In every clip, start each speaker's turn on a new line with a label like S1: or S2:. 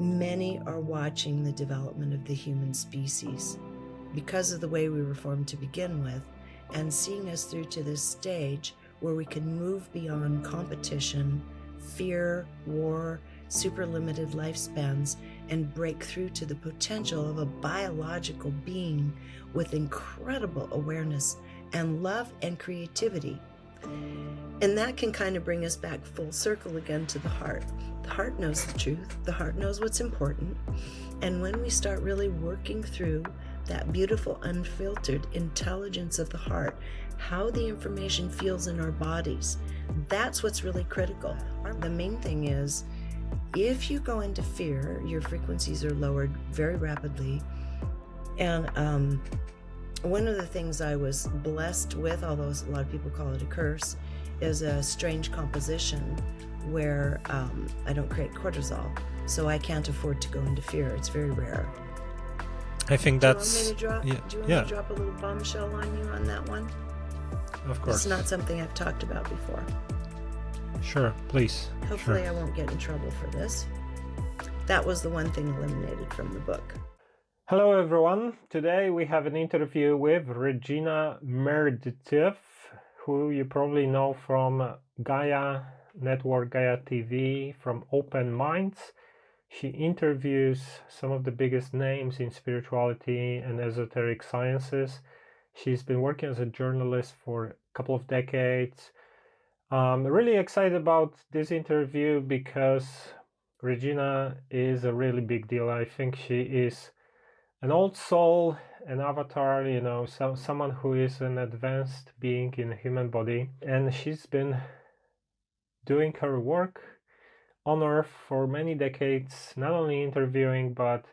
S1: Many are watching the development of the human species because of the way we were formed to begin with, and seeing us through to this stage where we can move beyond competition, fear, war, super limited lifespans, and break through to the potential of a biological being with incredible awareness and love and creativity. And that can kind of bring us back full circle again to the heart. The heart knows the truth. The heart knows what's important. And when we start really working through that beautiful, unfiltered intelligence of the heart, how the information feels in our bodies, that's what's really critical. The main thing is, if you go into fear, your frequencies are lowered very rapidly. And one of the things I was blessed with, although a lot of people call it a curse, is a strange composition where I don't create cortisol, so I can't afford to go into fear. It's very rare.
S2: I think that's...
S1: Do you want me to drop a little bombshell on you on that one?
S2: Of course.
S1: It's not something I've talked about before.
S2: Sure, please.
S1: Hopefully I won't get in trouble for this. That was the one thing eliminated from the book.
S2: Hello everyone. Today we have an interview with Regina Meredith, who you probably know from Gaia Network, Gaia TV, from Open Minds. She interviews some of the biggest names in spirituality and esoteric sciences. She's been working as a journalist for a couple of decades. I'm really excited about this interview because Regina is a really big deal. I think she is an old soul, an avatar, someone who is an advanced being in a human body. And she's been doing her work on Earth for many decades, not only interviewing, but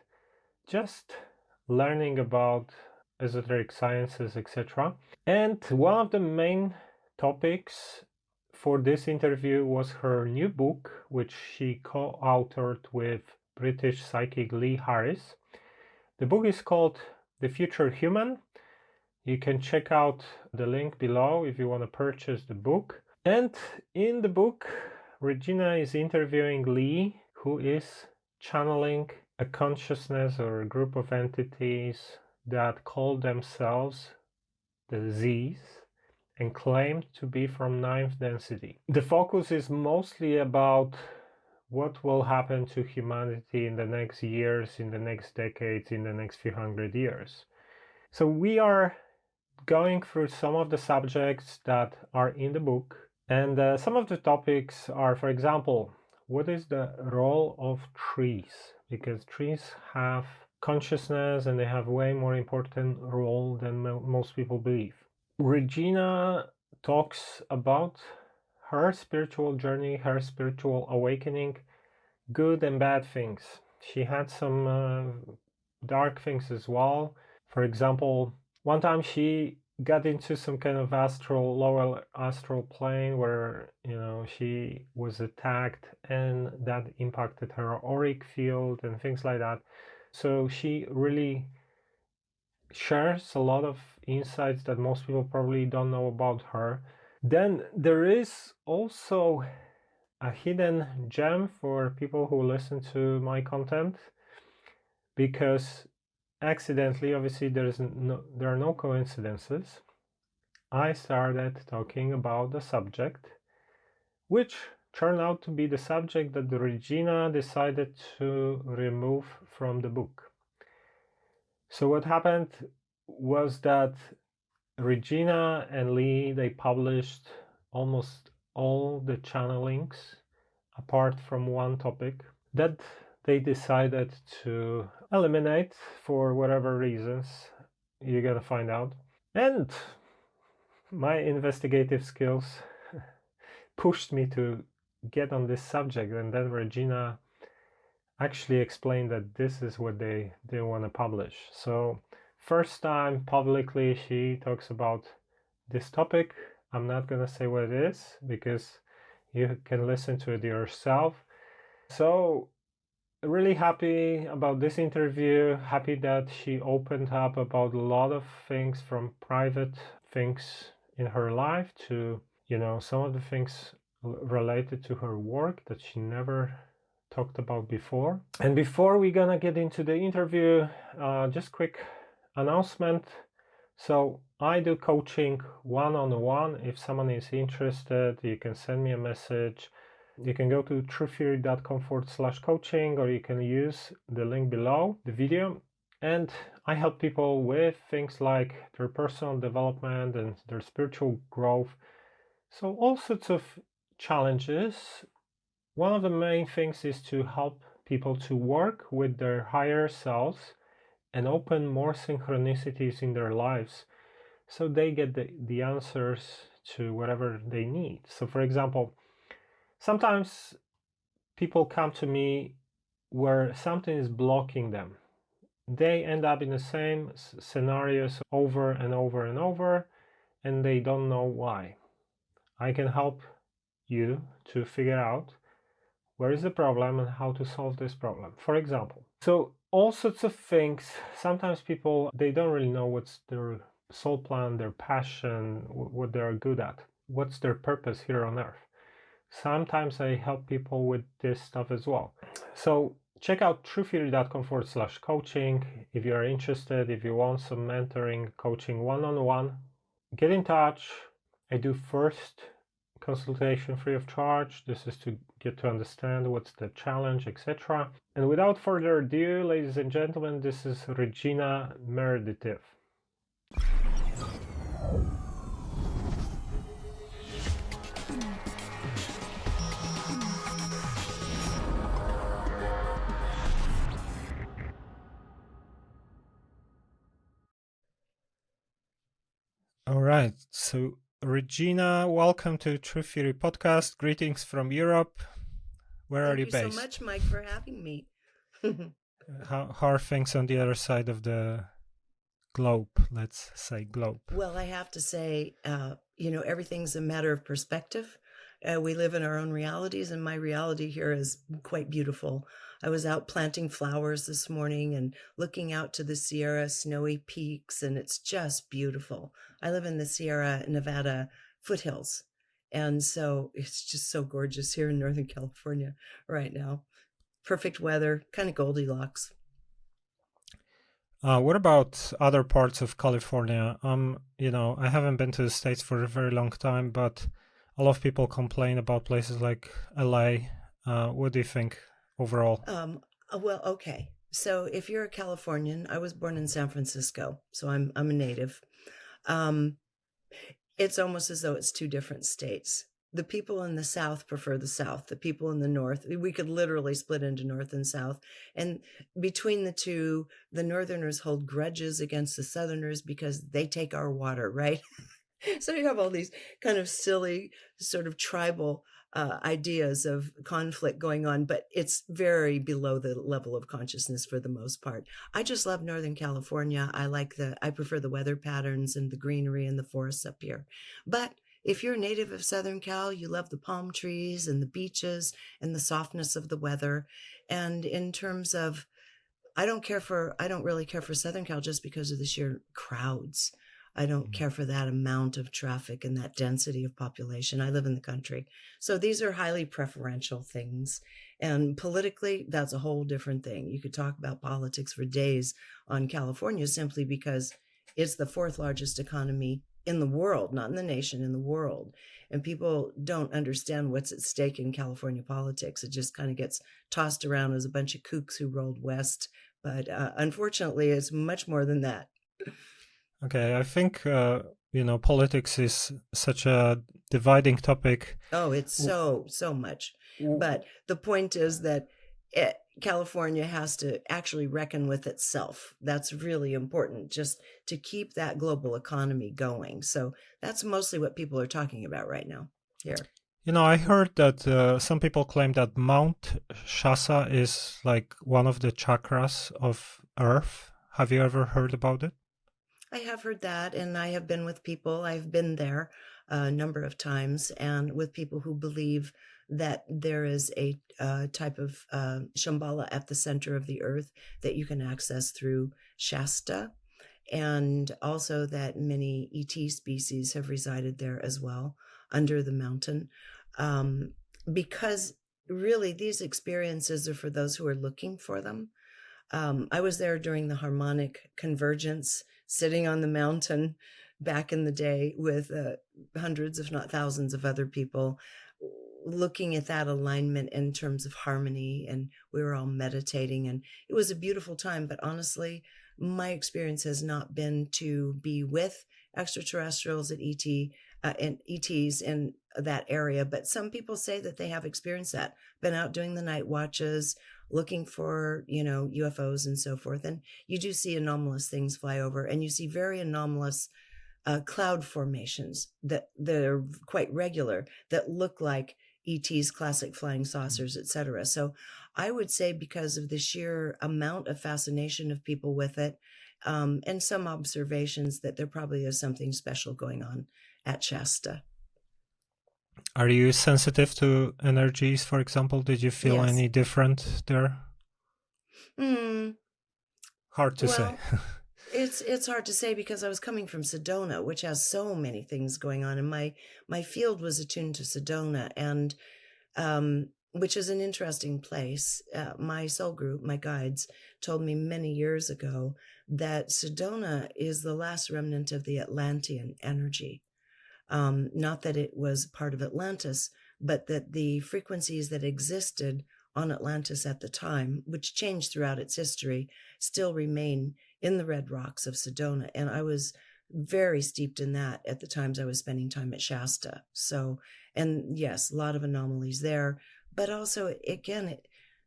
S2: just learning about esoteric sciences, etc. And one of the main topics for this interview was her new book, which she co-authored with British psychic Lee Harris. The book is called The Future Human. You can check out the link below if you want to purchase the book. And in the book, Regina is interviewing Lee, who is channeling a consciousness or a group of entities that call themselves the Z's and claim to be from ninth density. The focus is mostly about what will happen to humanity in the next years, in the next decades, in the next few hundred years. So we are going through some of the subjects that are in the book, and some of the topics are, for example, what is the role of trees? Because trees have consciousness and they have way more important role than most people believe. Regina talks about her spiritual journey, her spiritual awakening, good and bad things. She had some dark things as well. For example, one time she got into some kind of lower astral plane where, she was attacked and that impacted her auric field and things like that. So she really shares a lot of insights that most people probably don't know about her. Then there is also a hidden gem for people who listen to my content, because accidentally, obviously there are no coincidences, I started talking about the subject, which turned out to be the subject that Regina decided to remove from the book. So what happened was that Regina and Lee, they published almost all the channelings apart from one topic that they decided to eliminate for whatever reasons. You're gonna find out. And my investigative skills pushed me to get on this subject, and then Regina actually explained that this is what they want to publish. So first time publicly she talks about this topic. I'm not gonna say what it is because you can listen to it yourself. So really happy about this interview, happy that she opened up about a lot of things, from private things in her life to, some of the things related to her work that she never talked about before. And before we're gonna get into the interview, just quick announcement. So I do coaching one-on-one. If someone is interested, you can send me a message. You can go to truetheory.com/coaching, or you can use the link below the video. And I help people with things like their personal development and their spiritual growth. So all sorts of challenges. One of the main things is to help people to work with their higher selves and open more synchronicities in their lives so they get the answers to whatever they need. So for example, sometimes people come to me where something is blocking them. They end up in the same scenarios over and over and over, and they don't know why. I can help you to figure out where is the problem and how to solve this problem, for example. So all sorts of things. Sometimes people, they don't really know what's their soul plan, their passion, what they're good at, what's their purpose here on earth. Sometimes I help people with this stuff as well. So check out truetheory.com/coaching if you are interested, if you want some mentoring, coaching one-on-one. Get in touch. I do first consultation free of charge. This is to get to understand what's the challenge, etc. And without further ado, ladies and gentlemen, this is Regina Meredith. All right, so Regina, welcome to True Theory Podcast. Greetings from Europe. Where are you based?
S1: Thank you so much, Mike, for having me.
S2: How are things on the other side of the globe? Let's say globe.
S1: Well, I have to say, everything's a matter of perspective. We live in our own realities, and my reality here is quite beautiful. I was out planting flowers this morning and looking out to the Sierra snowy peaks, and it's just beautiful. I live in the Sierra Nevada foothills, and so it's just so gorgeous here in Northern California right now. Perfect weather, kind of Goldilocks.
S2: What about other parts of California? I haven't been to the States for a very long time, but a lot of people complain about places like LA. What do you think overall?
S1: Well, okay. So if you're a Californian, I was born in San Francisco, so I'm a native. It's almost as though it's two different states. The people in the South prefer the South. The people in the North, we could literally split into North and South. And between the two, the Northerners hold grudges against the Southerners because they take our water, right? So you have all these kind of silly sort of tribal ideas of conflict going on, but it's very below the level of consciousness for the most part. I just love Northern California. I prefer the weather patterns and the greenery and the forests up here. But if you're a native of Southern Cal, you love the palm trees and the beaches and the softness of the weather. And in terms of, I don't really care for Southern Cal just because of the sheer crowds. I don't care for that amount of traffic and that density of population. I live in the country. So these are highly preferential things. And politically, that's a whole different thing. You could talk about politics for days on California simply because it's the fourth largest economy in the world, not in the nation, in the world. And people don't understand what's at stake in California politics. It just kind of gets tossed around as a bunch of kooks who rolled west. But unfortunately, it's much more than that.
S2: Okay, I think, politics is such a dividing topic.
S1: Oh, it's so much. But the point is that California has to actually reckon with itself. That's really important, just to keep that global economy going. So that's mostly what people are talking about right now here.
S2: I heard that some people claim that Mount Shasta is like one of the chakras of Earth. Have you ever heard about it?
S1: I have heard that, and I have been with people. I've been there a number of times, and with people who believe that there is a type of Shambhala at the center of the earth that you can access through Shasta, and also that many ET species have resided there as well, under the mountain, because really, these experiences are for those who are looking for them. I was there during the harmonic convergence, sitting on the mountain back in the day with hundreds, if not thousands, of other people, looking at that alignment in terms of harmony. And we were all meditating, and it was a beautiful time. But honestly, my experience has not been to be with extraterrestrials at and ETs in that area. But some people say that they have experienced that, been out doing the night watches, looking for, UFOs and so forth. And you do see anomalous things fly over, and you see very anomalous cloud formations that are quite regular, that look like ET's, classic flying saucers, etc. So I would say, because of the sheer amount of fascination of people with it, and some observations, that there probably is something special going on at Shasta.
S2: Are you sensitive to energies, for example? Did you feel
S1: Yes.
S2: any different there? Hard to say.
S1: It's hard to say, because I was coming from Sedona, which has so many things going on, and my field was attuned to Sedona, and which is an interesting place. My soul group, my guides, told me many years ago that Sedona is the last remnant of the Atlantean energy. Not that it was part of Atlantis, but that the frequencies that existed on Atlantis at the time, which changed throughout its history, still remain in the red rocks of Sedona. And I was very steeped in that at the times I was spending time at Shasta. So, and yes, a lot of anomalies there. But also, again,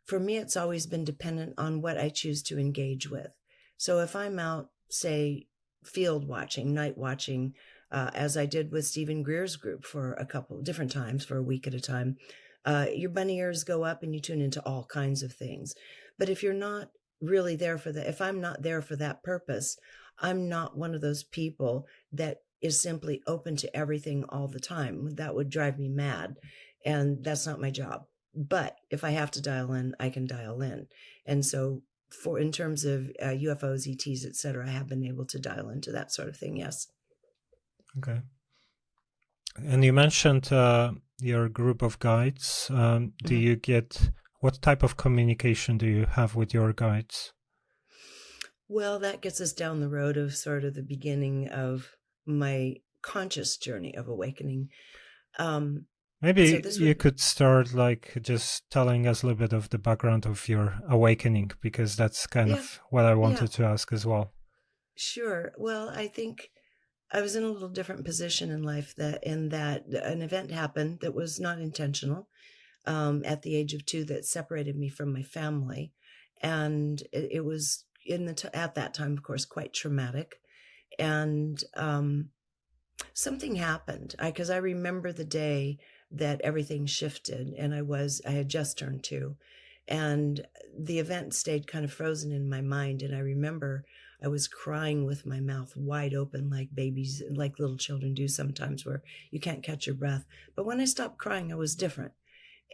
S1: for me, it's always been dependent on what I choose to engage with. So if I'm out, say, field watching, night watching, as I did with Stephen Greer's group for a couple of different times, for a week at a time, your bunny ears go up and you tune into all kinds of things. But if you're not really there for that, if I'm not there for that purpose, I'm not one of those people that is simply open to everything all the time. That would drive me mad, and that's not my job. But if I have to dial in, I can dial in. And so in terms of UFOs, ETs, etc., I have been able to dial into that sort of thing, yes.
S2: Okay. And you mentioned your group of guides. Do you get, what type of communication do you have with your guides?
S1: Well, that gets us down the road of sort of the beginning of my conscious journey of awakening.
S2: Maybe you could start like just telling us a little bit of the background of your awakening, because that's kind of what I wanted to ask as well.
S1: Sure. Well, I think I was in a little different position in life, that an event happened that was not intentional at the age of 2, that separated me from my family. And it was at that time, of course, quite traumatic. And something happened, because I remember the day that everything shifted, and I had just turned 2, and the event stayed kind of frozen in my mind. And I remember I was crying with my mouth wide open, like babies, like little children do sometimes, where you can't catch your breath. But when I stopped crying, I was different.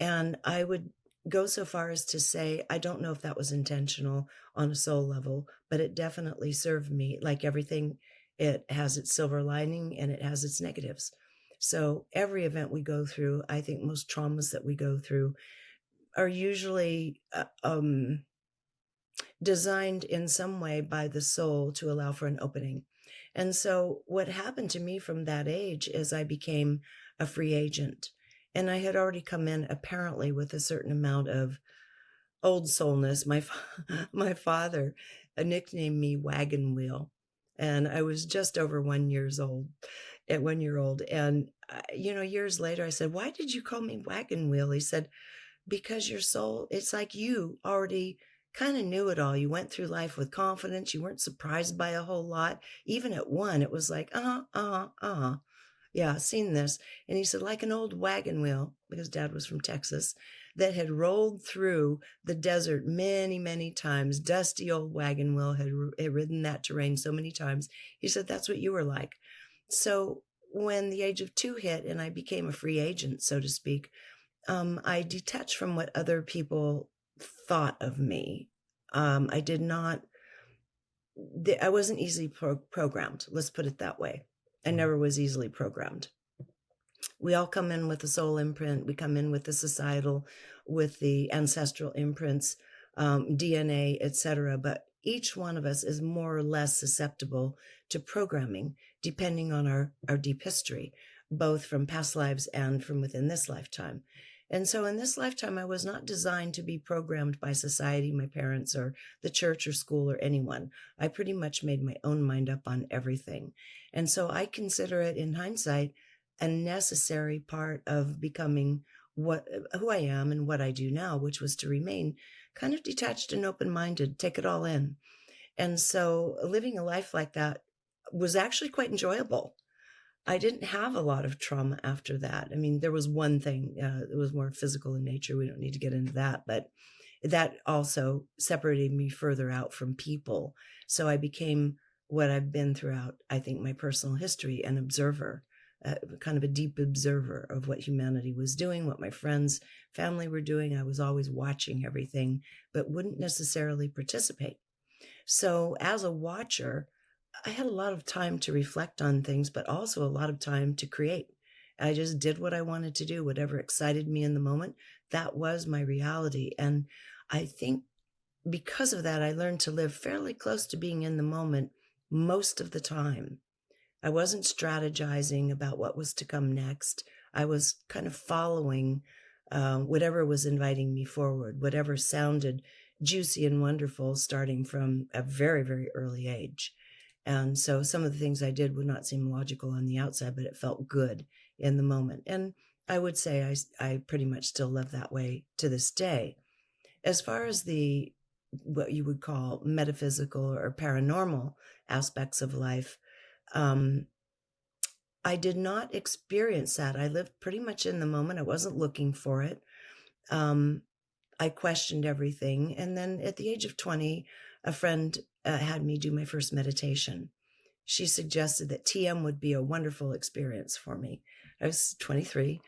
S1: And I would go so far as to say, I don't know if that was intentional on a soul level, but it definitely served me. Like everything, it has its silver lining and it has its negatives. So every event we go through, I think most traumas that we go through are usually designed in some way by the soul to allow for an opening. And so what happened to me from that age is I became a free agent. And I had already come in apparently with a certain amount of old soulness. My father nicknamed me Wagon Wheel, and I was just over 1 year old. And years later I said, "Why did you call me Wagon Wheel?" He said, "Because your soul, it's like you already kind of knew it all. You went through life with confidence. You weren't surprised by a whole lot. Even at 1, it was like, yeah, seen this." And he said, like an old wagon wheel, because Dad was from Texas, that had rolled through the desert many, many times. Dusty old wagon wheel had ridden that terrain so many times. He said, that's what you were like. So when the age of 2 hit and I became a free agent, so to speak, I detached from what other people thought of me. I wasn't easily programmed. Let's put it that way. I never was easily programmed. We all come in with a soul imprint. We come in with a societal with the ancestral imprints, DNA, etc. But each one of us is more or less susceptible to programming, depending on our deep history, both from past lives and from within this lifetime. And so in this lifetime, I was not designed to be programmed by society, my parents, or the church or school or anyone. I pretty much made my own mind up on everything. And so I consider it, in hindsight, a necessary part of becoming who I am and what I do now, which was to remain kind of detached and open-minded, take it all in. And so living a life like that was actually quite enjoyable. I didn't have a lot of trauma after that. I mean, there was one thing, it was more physical in nature. We don't need to get into that, but that also separated me further out from people. So I became what I've been throughout, I think, my personal history, an observer, kind of a deep observer of what humanity was doing, what my friends, family were doing. I was always watching everything, but wouldn't necessarily participate. So as a watcher, I had a lot of time to reflect on things, but also a lot of time to create. I just did what I wanted to do, whatever excited me in the moment. That was my reality. And I think because of that, I learned to live fairly close to being in the moment most of the time. I wasn't strategizing about what was to come next. I was kind of following whatever was inviting me forward, whatever sounded juicy and wonderful, starting from a very, very early age. And so some of the things I did would not seem logical on the outside, but it felt good in the moment. And I would say I pretty much still live that way to this day. As far as what you would call metaphysical or paranormal aspects of life, I did not experience that. I lived pretty much in the moment. I wasn't looking for it. I questioned everything. And then at the age of 20, a friend had me do my first meditation. She suggested that TM would be a wonderful experience for me. I was 23,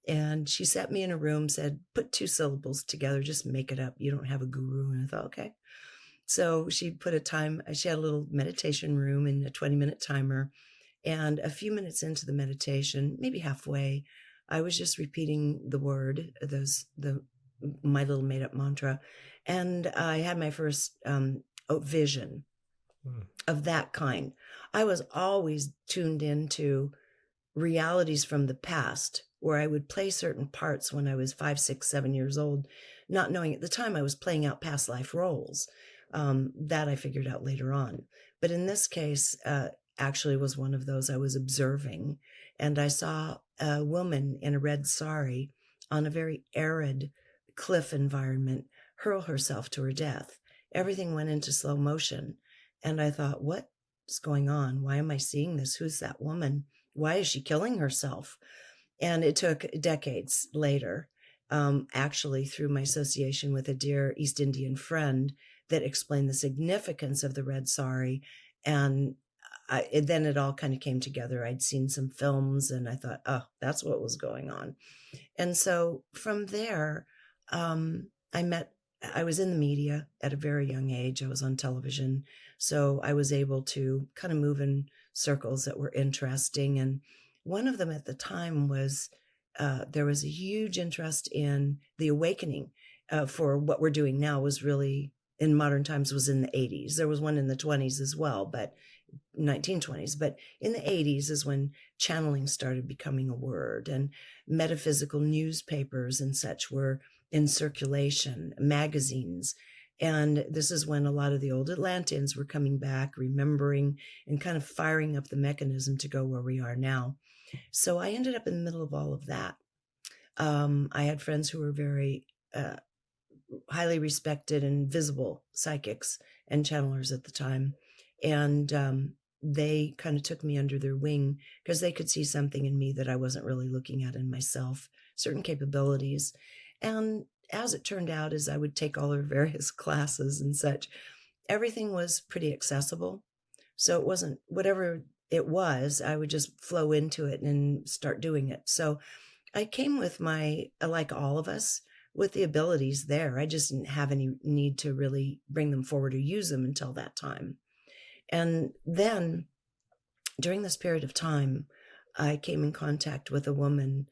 S1: and she sat me in a room, said, put 2 syllables together, just make it up. You don't have a guru. And I thought, okay. So she put she had a little meditation room and a 20-minute timer. And a few minutes into the meditation, maybe halfway, I was just repeating the word, my little made-up mantra. And I had my first vision of that kind. I was always tuned into realities from the past, where I would play certain parts when I was 5, 6, 7 years old, not knowing at the time I was playing out past life roles. That I figured out later on. But in this case, actually was one of those I was observing, and I saw a woman in a red sari on a very arid cliff environment hurl herself to her death. Everything went into slow motion, and I thought, what's going on? Why am I seeing this? Who's that woman? Why is she killing herself? And it took decades later, actually through my association with a dear East Indian friend, that explained the significance of the red sari. And then it all kind of came together. I'd seen some films and I thought, oh, that's what was going on. And so from there, I was in the media at a very young age. I was on television. So I was able to kind of move in circles that were interesting. And one of them at the time was, there was a huge interest in the awakening for what we're doing now was really, in modern times, was in the 80s. There was one in the 20s as well, but 1920s. But in the 80s is when channeling started becoming a word, and metaphysical newspapers and such were in circulation, magazines. And this is when a lot of the old Atlanteans were coming back, remembering, and kind of firing up the mechanism to go where we are now. So I ended up in the middle of all of that. I had friends who were very highly respected and visible psychics and channelers at the time. And they kind of took me under their wing because they could see something in me that I wasn't really looking at in myself, certain capabilities. And as it turned out, as I would take all their various classes and such, everything was pretty accessible. So it wasn't whatever it was, I would just flow into it and start doing it. So I came with like all of us, with the abilities there. I just didn't have any need to really bring them forward or use them until that time. And then during this period of time, I came in contact with a woman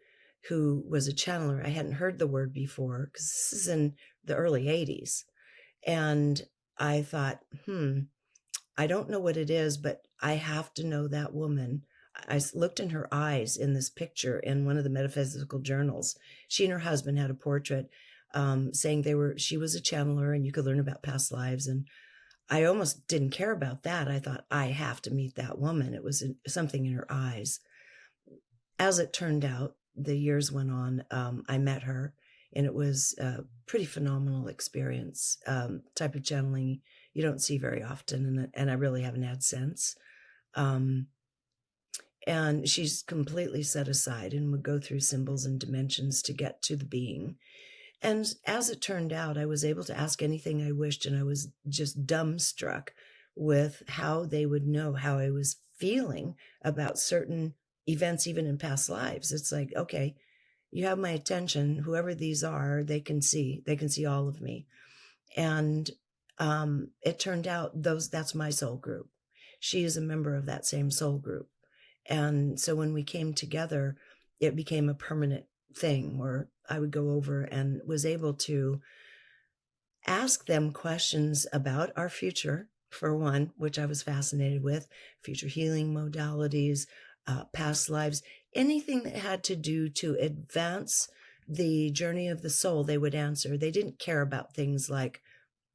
S1: who was a channeler. I hadn't heard the word before because this is in the early 80s. And I thought, I don't know what it is, but I have to know that woman. I looked in her eyes in this picture in one of the metaphysical journals. She and her husband had a portrait saying she was a channeler and you could learn about past lives. And I almost didn't care about that. I thought, I have to meet that woman. It was something in her eyes. As it turned out, the years went on. I met her, and it was a pretty phenomenal experience, type of channeling you don't see very often, and I really haven't had since. And she's completely set aside and would go through symbols and dimensions to get to the being. And as it turned out, I was able to ask anything I wished, and I was just dumbstruck with how they would know how I was feeling about certain events, even in past lives. It's like, okay, you have my attention. Whoever these are, they can see all of me. And it turned out that's my soul group. She is a member of that same soul group. And so when we came together, it became a permanent thing where I would go over and was able to ask them questions about our future, for one, which I was fascinated with, future healing modalities, past lives, anything that had to do to advance the journey of the soul, they would answer. They didn't care about things like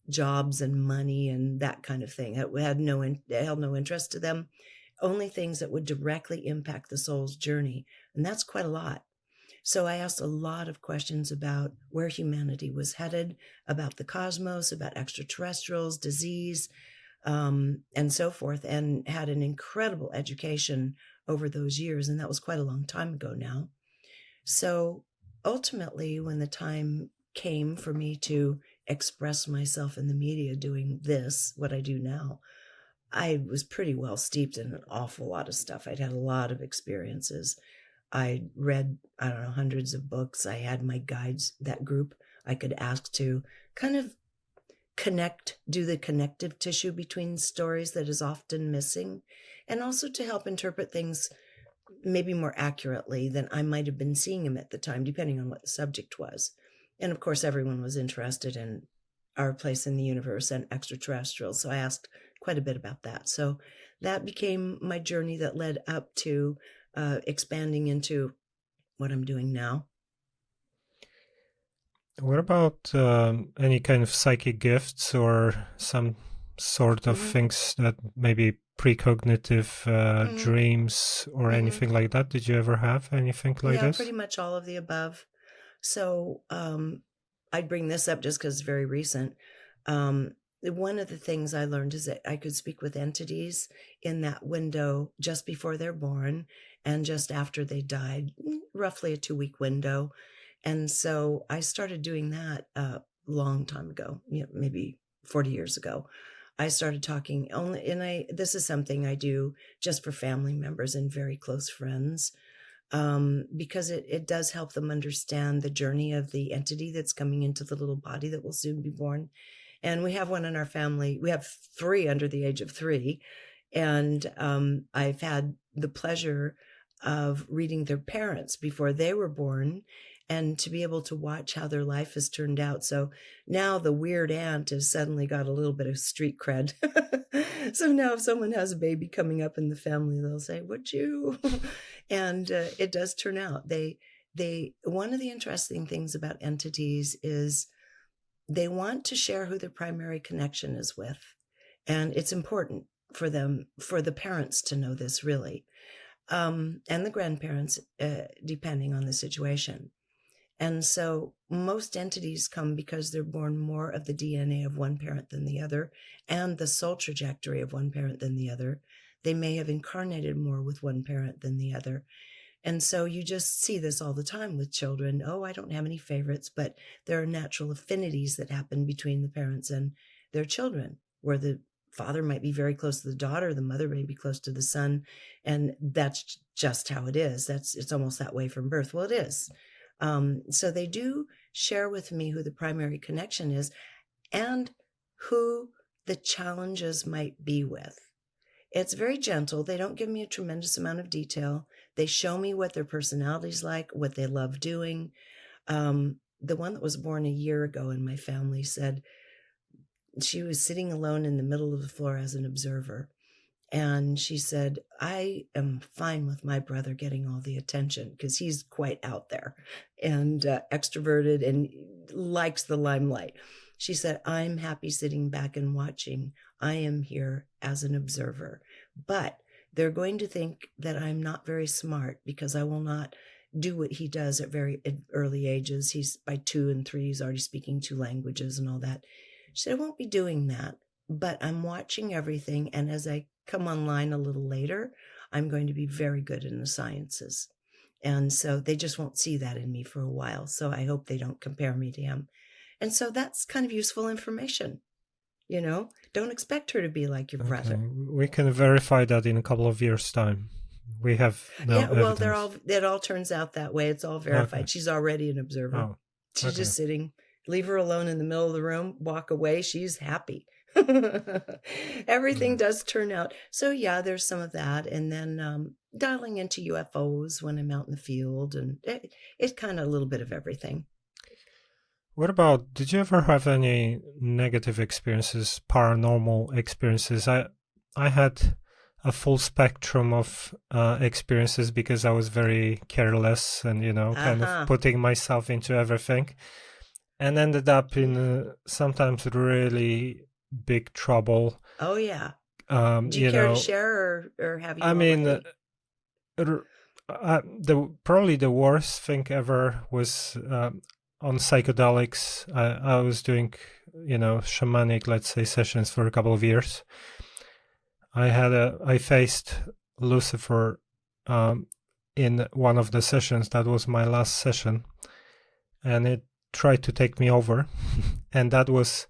S1: jobs and money and that kind of thing. It held no interest to them. Only things that would directly impact the soul's journey. And that's quite a lot. So I asked a lot of questions about where humanity was headed, about the cosmos, about extraterrestrials, disease, and so forth, and had an incredible education over those years. And that was quite a long time ago now. So ultimately, when the time came for me to express myself in the media doing this, what I do now, I was pretty well steeped in an awful lot of stuff. I'd had a lot of experiences. I read, I don't know, hundreds of books. I had my guides, that group I could ask to kind of do the connective tissue between stories that is often missing, and also to help interpret things maybe more accurately than I might have been seeing them at the time, depending on what the subject was. And of course, everyone was interested in our place in the universe and extraterrestrials. So I asked quite a bit about that. So that became my journey that led up to expanding into what I'm doing now.
S2: What about any kind of psychic gifts or some sort of things that maybe precognitive dreams or anything like that? Did you ever have anything like this?
S1: Yeah, pretty much all of the above. So I'd bring this up just because it's very recent. One of the things I learned is that I could speak with entities in that window just before they're born and just after they died, roughly a 2-week window. And so I started doing that a long time ago, maybe 40 years ago. I started talking this is something I do just for family members and very close friends, because it does help them understand the journey of the entity that's coming into the little body that will soon be born. And we have one in our family. We have 3 under the age of 3. And I've had the pleasure of reading their parents before they were born, and to be able to watch how their life has turned out. So now the weird aunt has suddenly got a little bit of street cred. So now if someone has a baby coming up in the family, they'll say, "Would you?" And it does turn out. One of the interesting things about entities is they want to share who their primary connection is with. And it's important for them, for the parents to know this, really. And the grandparents, depending on the situation. And so most entities come because they're born more of the DNA of one parent than the other, and the soul trajectory of one parent than the other. They may have incarnated more with one parent than the other. And so you just see this all the time with children. Oh, I don't have any favorites, but there are natural affinities that happen between the parents and their children, where the father might be very close to the daughter, the mother may be close to the son, and that's just how it is. It's almost that way from birth. Well, it is. So they do share with me who the primary connection is and who the challenges might be with. It's very gentle. They don't give me a tremendous amount of detail. They show me what their personality's like, what they love doing. The one that was born a year ago in my family said she was sitting alone in the middle of the floor as an observer. And she said, I am fine with my brother getting all the attention because he's quite out there and extroverted and likes the limelight. She said, I'm happy sitting back and watching. I am here as an observer. But they're going to think that I'm not very smart because I will not do what he does at very early ages. He's by 2 and 3, he's already speaking 2 languages and all that. She said, I won't be doing that, but I'm watching everything. And as I come online a little later, I'm going to be very good in the sciences. And so they just won't see that in me for a while. So I hope they don't compare me to him. And so that's kind of useful information. You know, don't expect her to be like your brother.
S2: We can verify that in a couple of years' time. We have no evidence.
S1: Well, it all turns out that way. It's all verified. Okay. She's already an observer.
S2: Oh,
S1: she's just sitting. Leave her alone in the middle of the room, walk away. She's happy. Everything does turn out. So yeah, there's some of that. And then dialing into UFOs when I'm out in the field, and it's kind of a little bit of everything.
S2: What about, did you ever have any negative experiences, paranormal experiences? I had a full spectrum of experiences because I was very careless and, kind of putting myself into everything, and ended up in sometimes really big trouble.
S1: Oh, yeah. Do you care to share or have you?
S2: I mean, probably the worst thing ever was on psychedelics. I was doing, shamanic, let's say, sessions for a couple of years. I faced Lucifer in one of the sessions. That was my last session, and it tried to take me over. And that was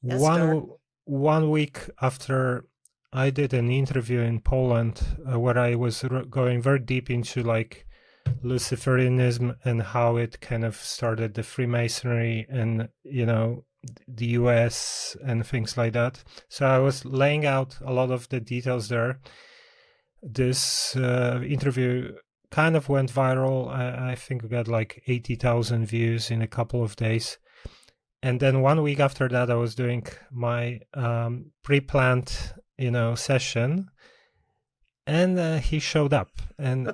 S2: one week after I did an interview in Poland where I was going very deep into like Luciferianism and how it kind of started the Freemasonry and, the US and things like that. So I was laying out a lot of the details there. This interview kind of went viral. I think we got like 80,000 views in a couple of days. And then 1 week after that, I was doing my pre-planned, session. And he showed up and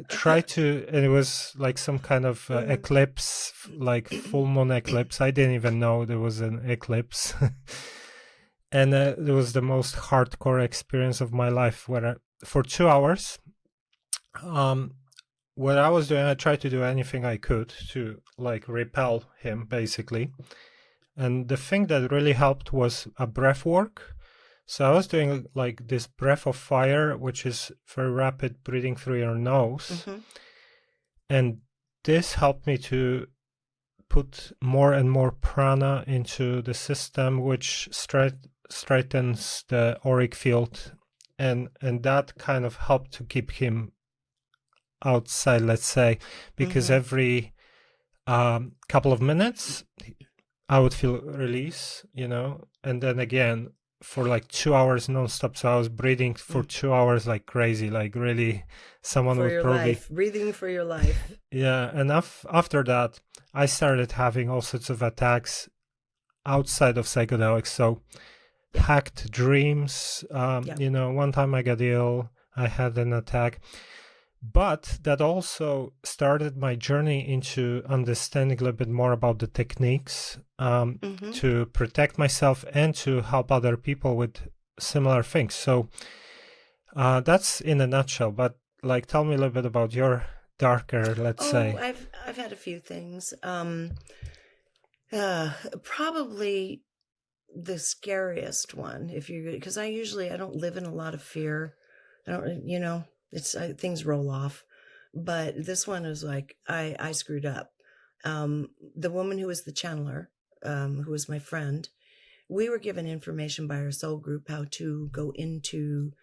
S2: tried to, and it was like some kind of eclipse, like full moon eclipse. I didn't even know there was an eclipse. And it was the most hardcore experience of my life where for 2 hours, what I was doing, I tried to do anything I could to like repel him basically. And the thing that really helped was a breath work. So I was doing like this breath of fire, which is very rapid breathing through your nose. Mm-hmm. And this helped me to put more and more prana into the system, which strengthens the auric field. And that kind of helped to keep him outside, let's say, because every couple of minutes, I would feel release, and then again, for like 2 hours nonstop. So I was breathing for 2 hours like crazy, like really someone would probably
S1: breathing for your life.
S2: Yeah. And after that, I started having all sorts of attacks outside of psychedelics. So hacked dreams, one time I got ill, I had an attack, but that also started my journey into understanding a little bit more about the techniques to protect myself and to help other people with similar things. So that's in a nutshell, but like tell me a little bit about your darker, let's say.
S1: I've had a few things. Probably the scariest one, because I don't live in a lot of fear. I don't, things roll off, but this one is like I screwed up. The woman who was the channeler, who was my friend, we were given information by our soul group how to go into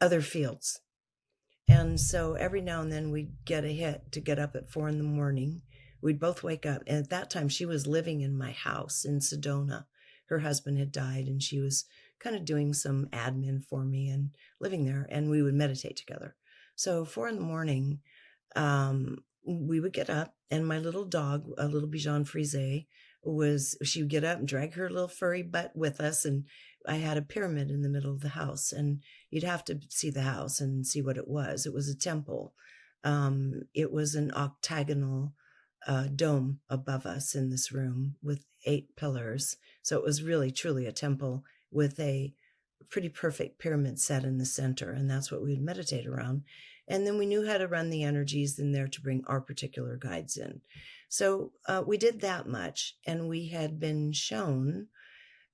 S1: other fields, and so every now and then we'd get a hit to get up at 4 a.m. We'd both wake up, and at that time she was living in my house in Sedona. Her husband had died, and she was kind of doing some admin for me and living there, and we would meditate together. So 4 a.m, we would get up, and my little dog, a little Bichon Frise, she would get up and drag her little furry butt with us. And I had a pyramid in the middle of the house, and you'd have to see the house and see what it was. It was a temple. It was an octagonal dome above us in this room with 8 pillars. So it was really, truly a temple with a pretty perfect pyramid set in the center. And that's what we would meditate around. And then we knew how to run the energies in there to bring our particular guides in. So we did that much. And we had been shown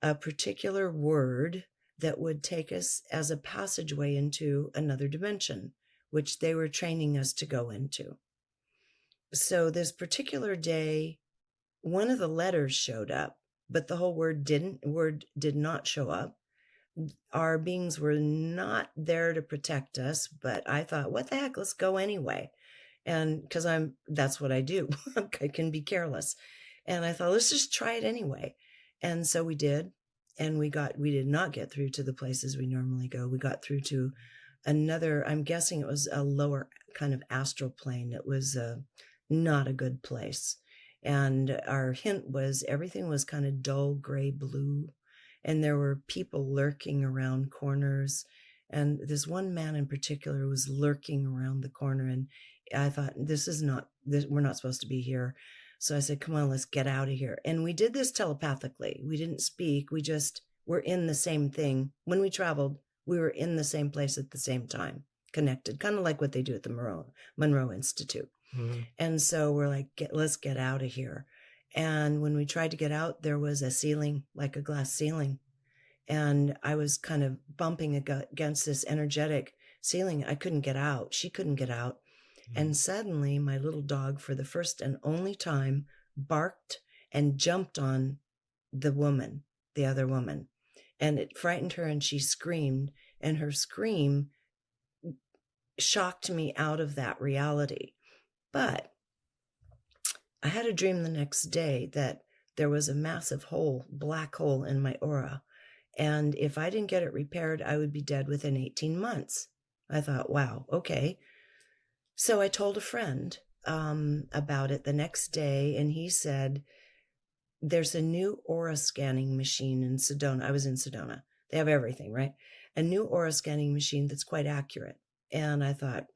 S1: a particular word that would take us as a passageway into another dimension, which they were training us to go into. So this particular day, one of the letters showed up, but the whole word did not show up. Our beings were not there to protect us, but I thought, what the heck, let's go anyway. And because that's what I do. I can be careless. And I thought, let's just try it anyway. And so we did. And we did not get through to the places we normally go. We got through to another, I'm guessing it was a lower kind of astral plane. It was not a good place. And our hint was everything was kind of dull gray blue. And there were people lurking around corners. And this one man in particular was lurking around the corner. And I thought, we're not supposed to be here. So I said, come on, let's get out of here. And we did this telepathically. We didn't speak. We just were in the same thing. When we traveled, we were in the same place at the same time, connected, kind of like what they do at the Monroe Institute. Mm-hmm. And so we're like, let's get out of here. And when we tried to get out, there was a ceiling, like a glass ceiling. And I was kind of bumping against this energetic ceiling. I couldn't get out. She couldn't get out. Mm-hmm. And suddenly my little dog, for the first and only time, barked and jumped on the other woman. And it frightened her, and she screamed. And her scream shocked me out of that reality. But I had a dream the next day that there was a massive black hole in my aura. And if I didn't get it repaired, I would be dead within 18 months. I thought, wow, okay. So I told a friend about it the next day, and he said, there's a new aura scanning machine in Sedona. I was in Sedona. They have everything, right? A new aura scanning machine that's quite accurate. And I thought,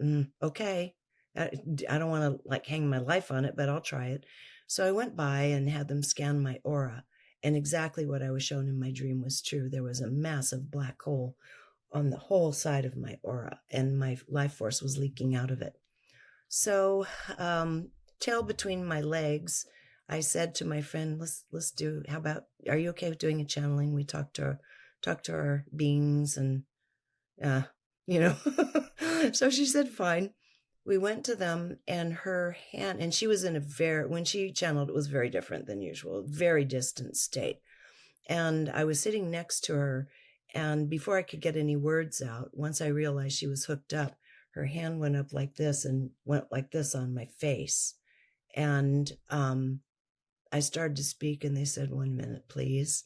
S1: okay. I don't want to hang my life on it, but I'll try it. So I went by and had them scan my aura, and exactly what I was shown in my dream was true. There was a massive black hole on the whole side of my aura, and my life force was leaking out of it. So, tail between my legs, I said to my friend, are you okay with doing a channeling? We talked to our beings, and so she said, fine. We went to them, and her hand, and she was when she channeled, it was very different than usual, very distant state. And I was sitting next to her, and before I could get any words out, once I realized she was hooked up, her hand went up like this and went like this on my face. And I started to speak, and they said, 1 minute, please.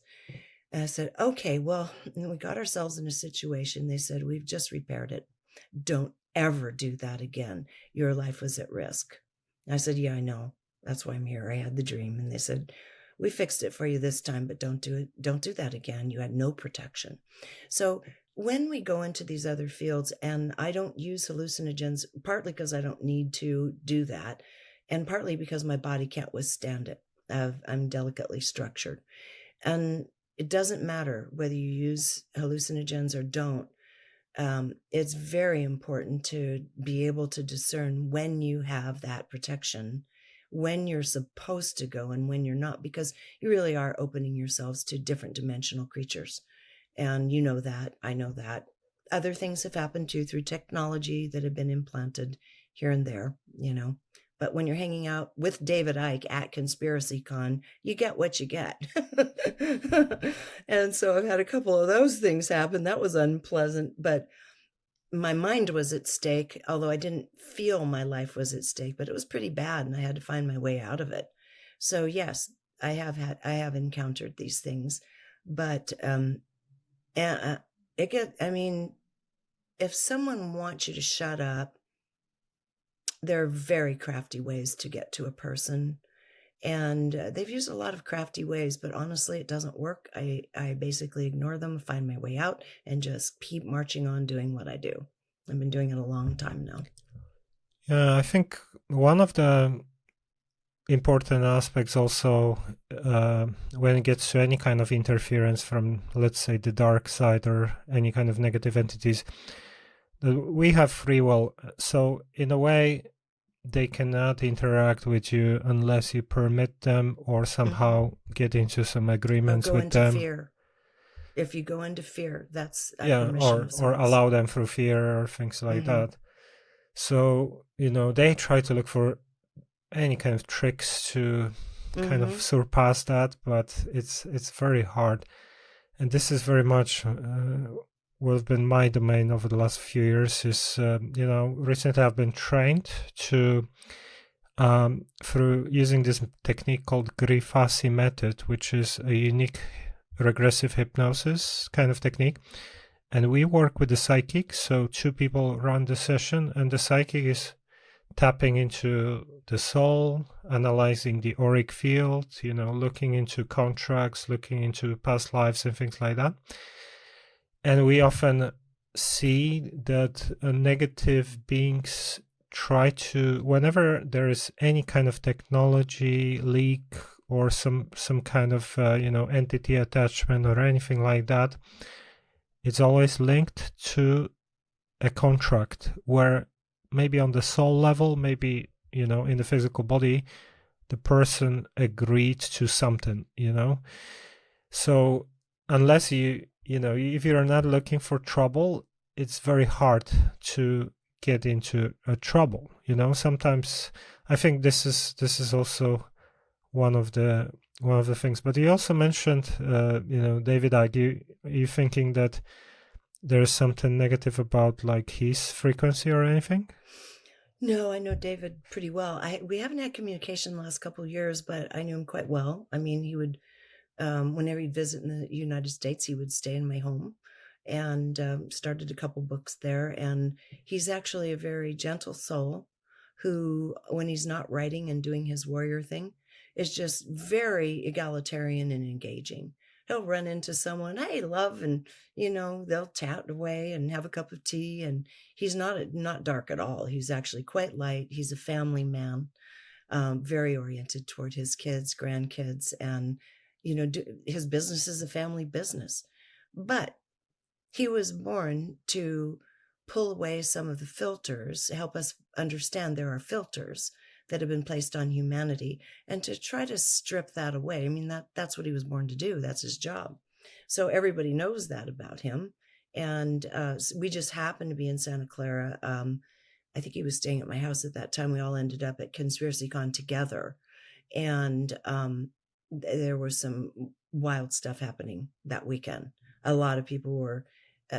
S1: And I said, okay, well, we got ourselves in a situation. They said, we've just repaired it. Don't ever do that again. Your life was at risk. And I said, yeah, I know. That's why I'm here. I had the dream. And they said, we fixed it for you this time, but don't do it. Don't do that again. You had no protection. So when we go into these other fields, and I don't use hallucinogens, partly because I don't need to do that, and partly because my body can't withstand it. I'm delicately structured. And it doesn't matter whether you use hallucinogens or don't. It's very important to be able to discern when you have that protection, when you're supposed to go and when you're not, because you really are opening yourselves to different dimensional creatures. And you know that, I know that. Other things have happened too through technology that have been implanted here and there, But when you're hanging out with David Icke at Conspiracy Con, you get what you get. And so I've had a couple of those things happen. That was unpleasant, but my mind was at stake, although I didn't feel my life was at stake, but it was pretty bad, and I had to find my way out of it. So yes, I have encountered these things, but And I mean, if someone wants you to shut up, there are very crafty ways to get to a person. And they've used a lot of crafty ways, but honestly, it doesn't work. I basically ignore them, find my way out, and just keep marching on doing what I do. I've been doing it a long time now.
S2: Yeah, I think one of the important aspects also when it gets to any kind of interference from, let's say, the dark side or any kind of negative entities, we have free will. So in a way, they cannot interact with you unless you permit them or somehow get into some agreements with them.
S1: Fear. If you go into fear, that's a
S2: Yeah,
S1: permission of
S2: or
S1: sorts.
S2: allow them through fear or things like that. So, they try to look for any kind of tricks to kind of surpass that, but it's very hard. And this is very much what's been my domain over the last few years is, recently I've been trained to, through using this technique called Grifasi method, which is a unique regressive hypnosis kind of technique. And we work with the psychic. So 2 people run the session, and the psychic is tapping into the soul, analyzing the auric field, looking into contracts, looking into past lives and things like that. And we often see that negative beings try to, whenever there is any kind of technology leak or some kind of entity attachment or anything like that, it's always linked to a contract where maybe on the soul level, maybe in the physical body, the person agreed to something, so unless if you're not looking for trouble, it's very hard to get into a trouble. Sometimes I think this is also one of the things. But you also mentioned, David, are you thinking that there's something negative about like his frequency or anything?
S1: No, I know David pretty well. We haven't had communication the last couple of years, but I knew him quite well. I mean, he would, whenever he'd visit in the United States, he would stay in my home, and started a couple books there. And he's actually a very gentle soul who, when he's not writing and doing his warrior thing, is just very egalitarian and engaging. He'll run into someone, hey, love, and they'll chat away and have a cup of tea. And he's not dark at all. He's actually quite light. He's a family man, very oriented toward his kids, grandkids, and his business is a family business. But he was born to pull away some of the filters, help us understand there are filters that have been placed on humanity, and to try to strip that away. I mean, that's what he was born to do. That's his job. So everybody knows that about him. And we just happened to be in Santa Clara. I think he was staying at my house at that time. We all ended up at ConspiracyCon together. And there was some wild stuff happening that weekend. A lot of people were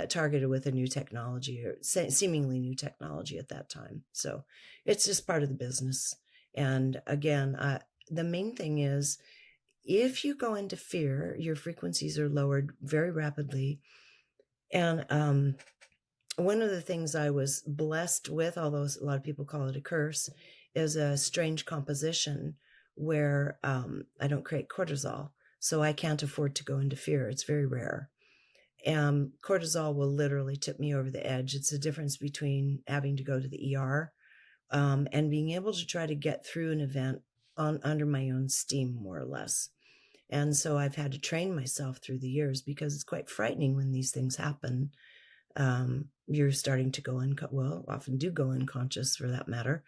S1: targeted with a new technology, or seemingly new technology at that time. So it's just part of the business. And again, the main thing is, if you go into fear, your frequencies are lowered very rapidly. And one of the things I was blessed with, although a lot of people call it a curse, is a strange composition where I don't create cortisol. So I can't afford to go into fear. It's very rare. Cortisol will literally tip me over the edge. It's the difference between having to go to the ER and being able to try to get through an event under my own steam, more or less. And so I've had to train myself through the years, because it's quite frightening when these things happen. You're starting to often do go unconscious, for that matter.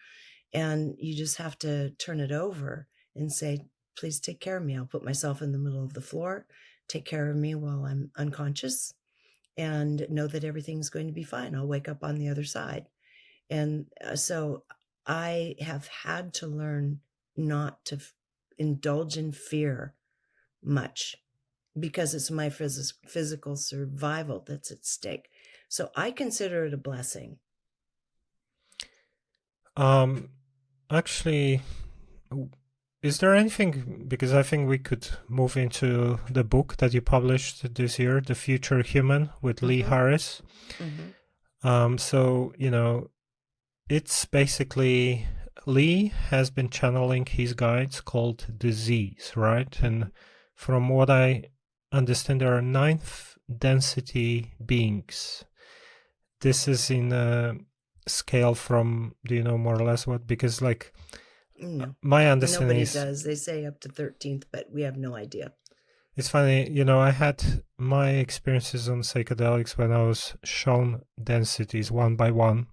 S1: And you just have to turn it over and say, please take care of me. I'll put myself in the middle of the floor. Take care of me while I'm unconscious, and know that everything's going to be fine. I'll wake up on the other side. And so I have had to learn not to indulge in fear much, because it's my physical survival that's at stake. So I consider it a blessing.
S2: Actually, is there anything, because I think we could move into the book that you published this year, The Future Human with Lee
S1: Mm-hmm.
S2: Harris. So, it's basically Lee has been channeling his guides called disease, right? And from what I understand, there are ninth density beings. This is in a scale from, do you know more or less what? Because like
S1: No,
S2: my understanding
S1: nobody
S2: is,
S1: does. They say up to 13th, but we have no idea.
S2: it's funny, I had my experiences on psychedelics when I was shown densities one by one.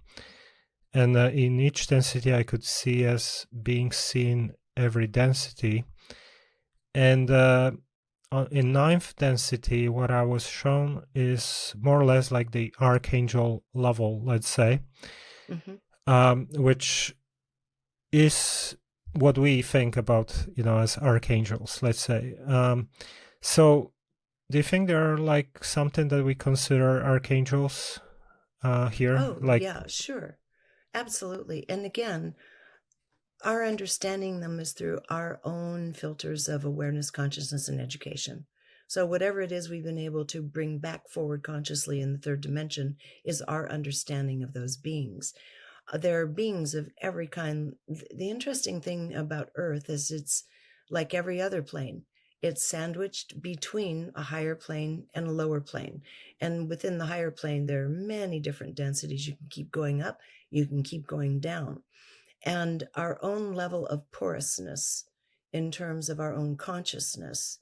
S2: And in each density, I could see as being seen every density. And in ninth density, what I was shown is more or less like the archangel level, let's say, which is what we think about, as archangels, let's say. So do you think there are like something that we consider archangels here?
S1: Oh,
S2: Like,
S1: yeah, sure. Absolutely. And again, our understanding them is through our own filters of awareness, consciousness, and education. So whatever it is we've been able to bring back forward consciously in the third dimension is our understanding of those beings. There are beings of every kind. The interesting thing about Earth is it's like every other plane. It's sandwiched between a higher plane and a lower plane. And within the higher plane, there are many different densities. You can keep going up, you can keep going down. And our own level of porousness in terms of our own consciousness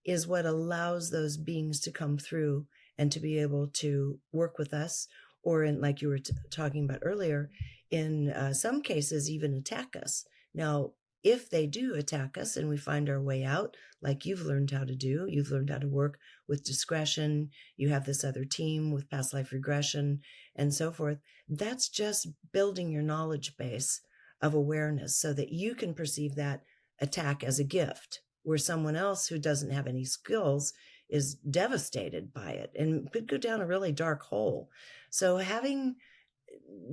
S1: is what allows those beings to come through and to be able to work with us, or in, like you were talking about earlier, in some cases even attack us. Now, if they do attack us and we find our way out, like you've learned how to do, you've learned how to work with discretion, you have this other team with past life regression and so forth, that's just building your knowledge base of awareness so that you can perceive that attack as a gift, where someone else who doesn't have any skills is devastated by it and could go down a really dark hole. So having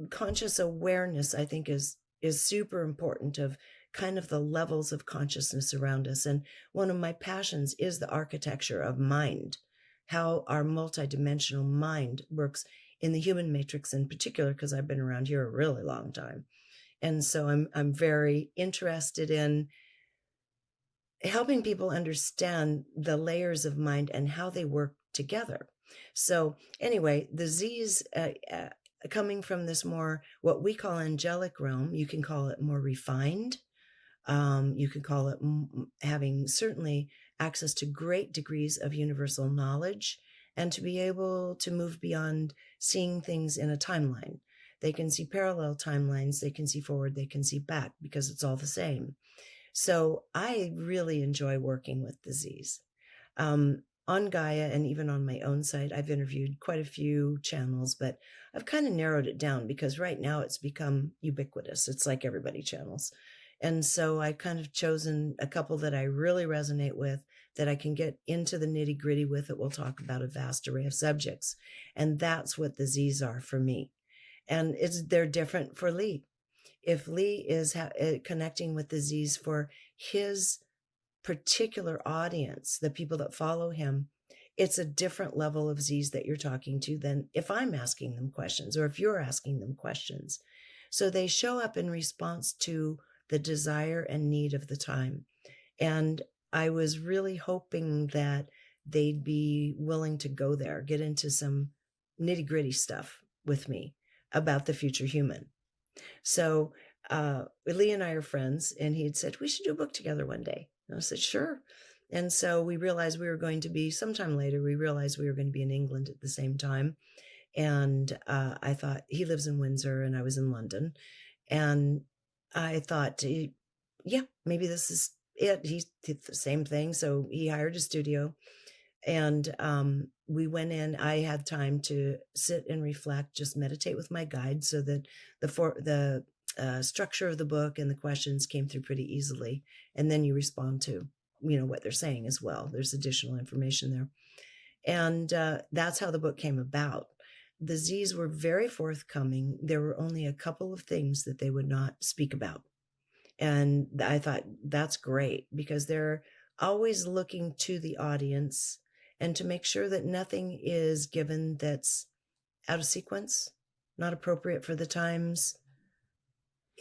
S1: conscious awareness, I think, is super important, of kind of the levels of consciousness around us. And one of my passions is the architecture of mind, how our multidimensional mind works in the human matrix in particular, because I've been around here a really long time. And so I'm very interested in helping people understand the layers of mind and how they work together. So anyway, the Z's coming from this more what we call angelic realm, you can call it more refined. You could call it having certainly access to great degrees of universal knowledge and to be able to move beyond seeing things in a timeline. They can see parallel timelines, they can see forward, they can see back, because it's all the same. So I really enjoy working with disease. On Gaia and even on my own site, I've interviewed quite a few channels, but I've kind of narrowed it down because right now it's become ubiquitous. It's like everybody channels. And so I've kind of chosen a couple that I really resonate with, that I can get into the nitty gritty with, that we'll talk about a vast array of subjects. And that's what the Z's are for me. And they're different for Lee. If Lee is connecting with the Z's for his particular audience, the people that follow him, it's a different level of Z's that you're talking to than if I'm asking them questions or if you're asking them questions. So they show up in response to the desire and need of the time. And I was really hoping that they'd be willing to go there, get into some nitty gritty stuff with me about the future human. So Lee and I are friends, and he had said, we should do a book together one day. And I said, sure. And so we realized we were going to be, sometime later, we realized we were going to be in England at the same time. And I thought, he lives in Windsor and I was in London. And I thought, yeah, maybe this is it. He did the same thing. So he hired a studio. And we went in. I had time to sit and reflect, just meditate with my guide, so that the structure of the book and the questions came through pretty easily. And then you respond to, what they're saying as well. There's additional information there. And that's how the book came about. The Z's were very forthcoming. There were only a couple of things that they would not speak about. And I thought that's great, because they're always looking to the audience and to make sure that nothing is given that's out of sequence, not appropriate for the times,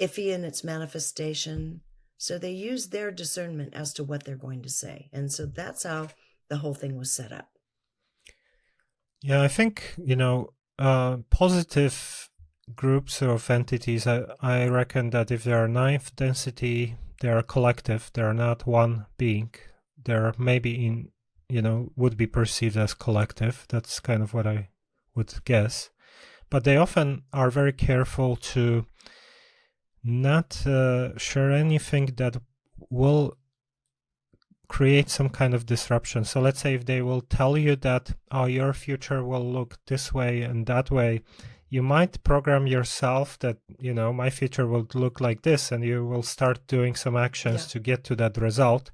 S1: iffy in its manifestation. So they use their discernment as to what they're going to say. And so that's how the whole thing was set up.
S2: Yeah, I think, positive groups of entities, I reckon that if they are ninth density, they are collective, they are not one being. They're maybe would be perceived as collective. That's kind of what I would guess. But they often are very careful to not share anything that will create some kind of disruption. So let's say if they will tell you that, oh, your future will look this way and that way, you might program yourself that, my future will look like this, and you will start doing some actions to get to that result.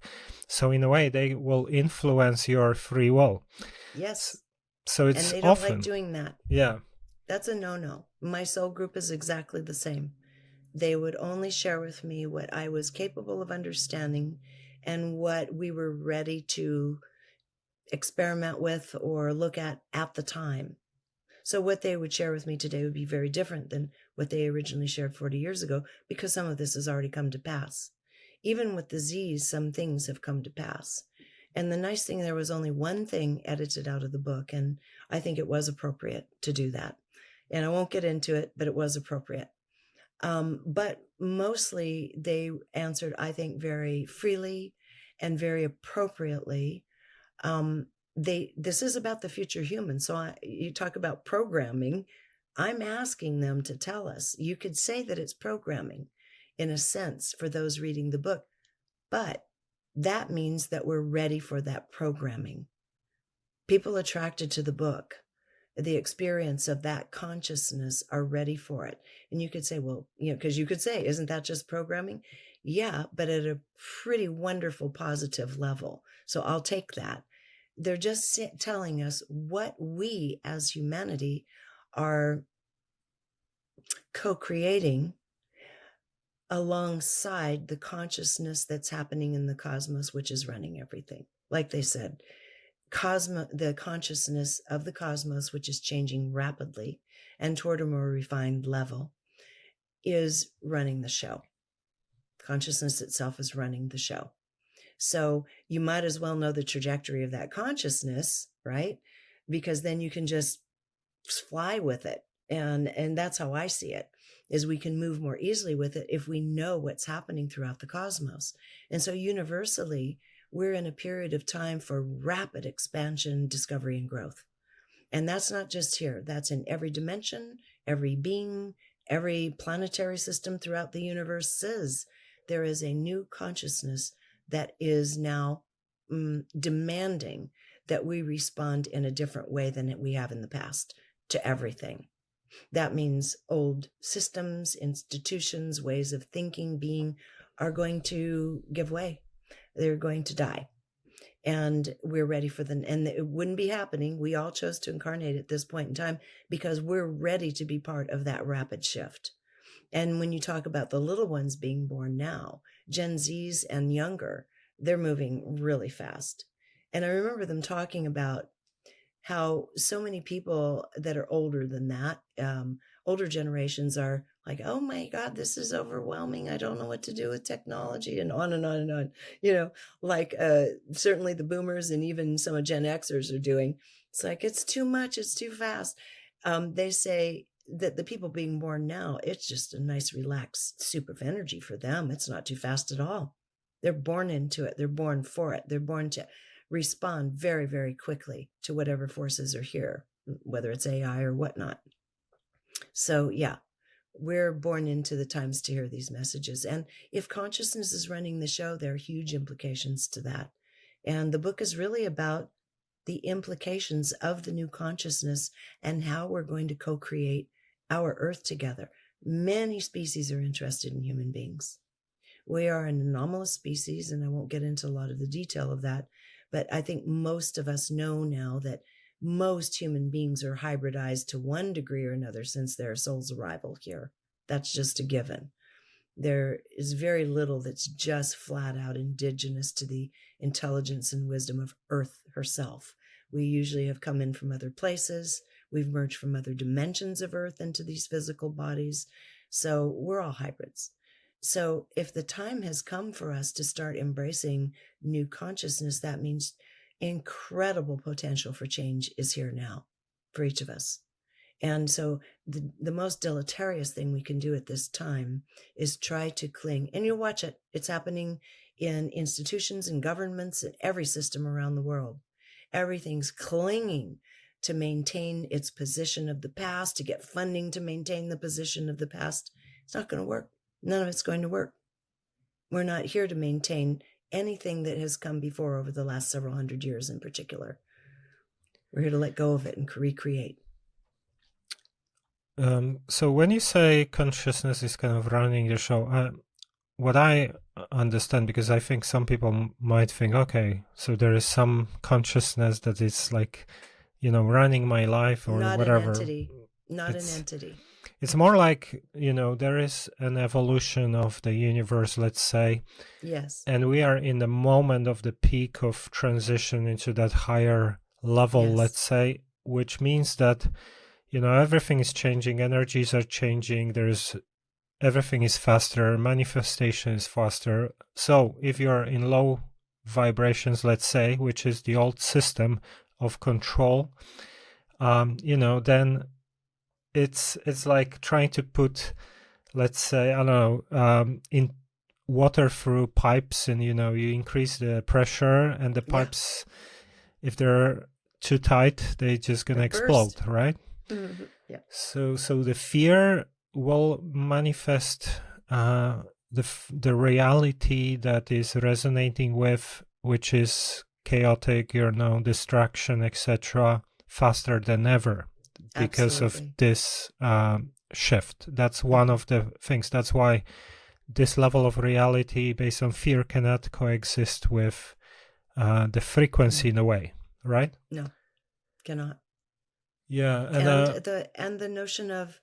S2: So in a way, they will influence your free will.
S1: Yes.
S2: So it's
S1: and they don't
S2: often
S1: like doing that.
S2: Yeah.
S1: That's a no-no. My soul group is exactly the same. They would only share with me what I was capable of understanding and what we were ready to experiment with or look at the time. So what they would share with me today would be very different than what they originally shared 40 years ago, because some of this has already come to pass. Even with the Z's, some things have come to pass. And the nice thing, there was only one thing edited out of the book, and I think it was appropriate to do that. And I won't get into it, but it was appropriate. But mostly they answered, I think, very freely and very appropriately. This is about the future human. So you talk about programming. I'm asking them to tell us. You could say that it's programming in a sense for those reading the book, but that means that we're ready for that programming. People attracted to the book, the experience of that consciousness, are ready for it. And you could say, well, because you could say, isn't that just programming? Yeah, but at a pretty wonderful positive level. So I'll take that. They're just telling us what we as humanity are co-creating alongside the consciousness that's happening in the cosmos, which is running everything. Like they said, the consciousness of the cosmos, which is changing rapidly and toward a more refined level, is running the show. Consciousness itself is running the show. So you might as well know the trajectory of that consciousness, right? Because then you can just fly with it. And that's how I see it, is we can move more easily with it if we know what's happening throughout the cosmos. And so universally, we're in a period of time for rapid expansion, discovery, and growth. And that's not just here. That's in every dimension, every being, every planetary system throughout the universe. Says there is a new consciousness that is now demanding that we respond in a different way than we have in the past to everything. That means old systems, institutions, ways of thinking, being, are going to give way. They're going to die. And we're ready for them. And it wouldn't be happening. We all chose to incarnate at this point in time because we're ready to be part of that rapid shift. And when you talk about the little ones being born now, Gen Zs and younger, they're moving really fast. And I remember them talking about how so many people that are older than that, older generations, are like, oh my God, this is overwhelming. I don't know what to do with technology, and on and on and on. Like certainly the boomers and even some of Gen Xers are doing. It's like, it's too much. It's too fast. They say that the people being born now, it's just a nice, relaxed soup of energy for them. It's not too fast at all. They're born into it. They're born for it. They're born to respond very, very quickly to whatever forces are here, whether it's AI or whatnot. So yeah, we're born into the times to hear these messages. And if consciousness is running the show, there are huge implications to that. And the book is really about the implications of the new consciousness and how we're going to co-create our Earth together. Many species are interested in human beings. We are an anomalous species, and I won't get into a lot of the detail of that, but I think most of us know now that most human beings are hybridized to one degree or another since their soul's arrival here. That's just a given. There is very little that's just flat out indigenous to the intelligence and wisdom of Earth herself. We usually have come in from other places. We've merged from other dimensions of Earth into these physical bodies. So we're all hybrids. So if the time has come for us to start embracing new consciousness, that means incredible potential for change is here now for each of us. And so the most deleterious thing we can do at this time is try to cling. And you'll watch it. It's happening in institutions and governments and every system around the world. Everything's clinging to maintain its position of the past, to get funding to maintain the position of the past. It's not going to work. None of it's going to work. We're not here to maintain anything that has come before over the last several hundred years in particular. We're here to let go of it and recreate.
S2: So when you say consciousness is kind of running the show, what I understand, because I think some people might think, okay, so there is some consciousness that is like, running my life or
S1: not
S2: whatever.
S1: An entity. Not an entity.
S2: It's more like, there is an evolution of the universe, let's say.
S1: Yes.
S2: And we are in the moment of the peak of transition into that higher level,
S1: yes.
S2: let's say, which means that, everything is changing, energies are changing, everything is faster, manifestation is faster. So if you're in low vibrations, let's say, which is the old system of control, then it's like trying to put, let's say, I don't know, in water through pipes, and you increase the pressure, and the pipes, if they're too tight, they're just gonna explode, right?
S1: Mm-hmm. Yeah.
S2: So the fear will manifest the reality that is resonating with, which is chaotic, distraction, etc., faster than ever because
S1: Absolutely.
S2: of this shift. That's one of the things. That's why this level of reality based on fear cannot coexist with the frequency in a way, right?
S1: No, cannot.
S2: Yeah,
S1: and the notion of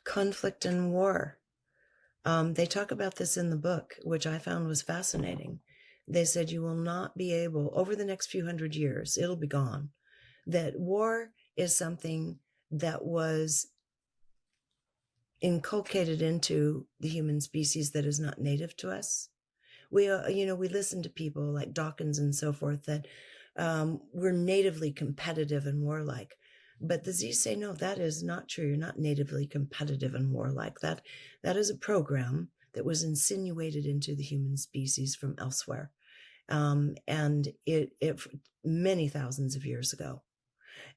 S1: conflict and war. They talk about this in the book, which I found was fascinating. They said you will not be able, over the next few hundred years, it'll be gone, that war is something that was inculcated into the human species that is not native to us. We listen to people like Dawkins and so forth that we're natively competitive and warlike. But the Z's say, no, that is not true. You're not natively competitive and warlike. That is a program that was insinuated into the human species from elsewhere. And it many thousands of years ago.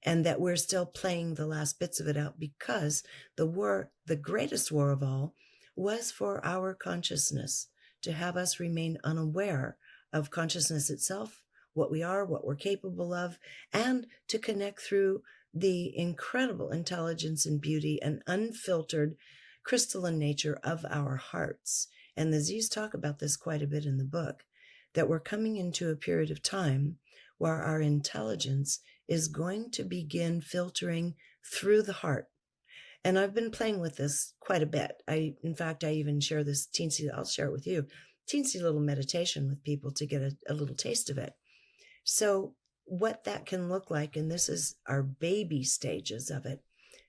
S1: And that we're still playing the last bits of it out because the greatest war of all, was for our consciousness, to have us remain unaware of consciousness itself, what we are, what we're capable of, and to connect through the incredible intelligence and beauty and unfiltered crystalline nature of our hearts. And the Z's talk about this quite a bit in the book, that we're coming into a period of time where our intelligence is going to begin filtering through the heart. And I've been playing with this quite a bit. In fact, I even share this I'll share it with you, teensy little meditation with people to get a little taste of it. So what that can look like, and this is our baby stages of it.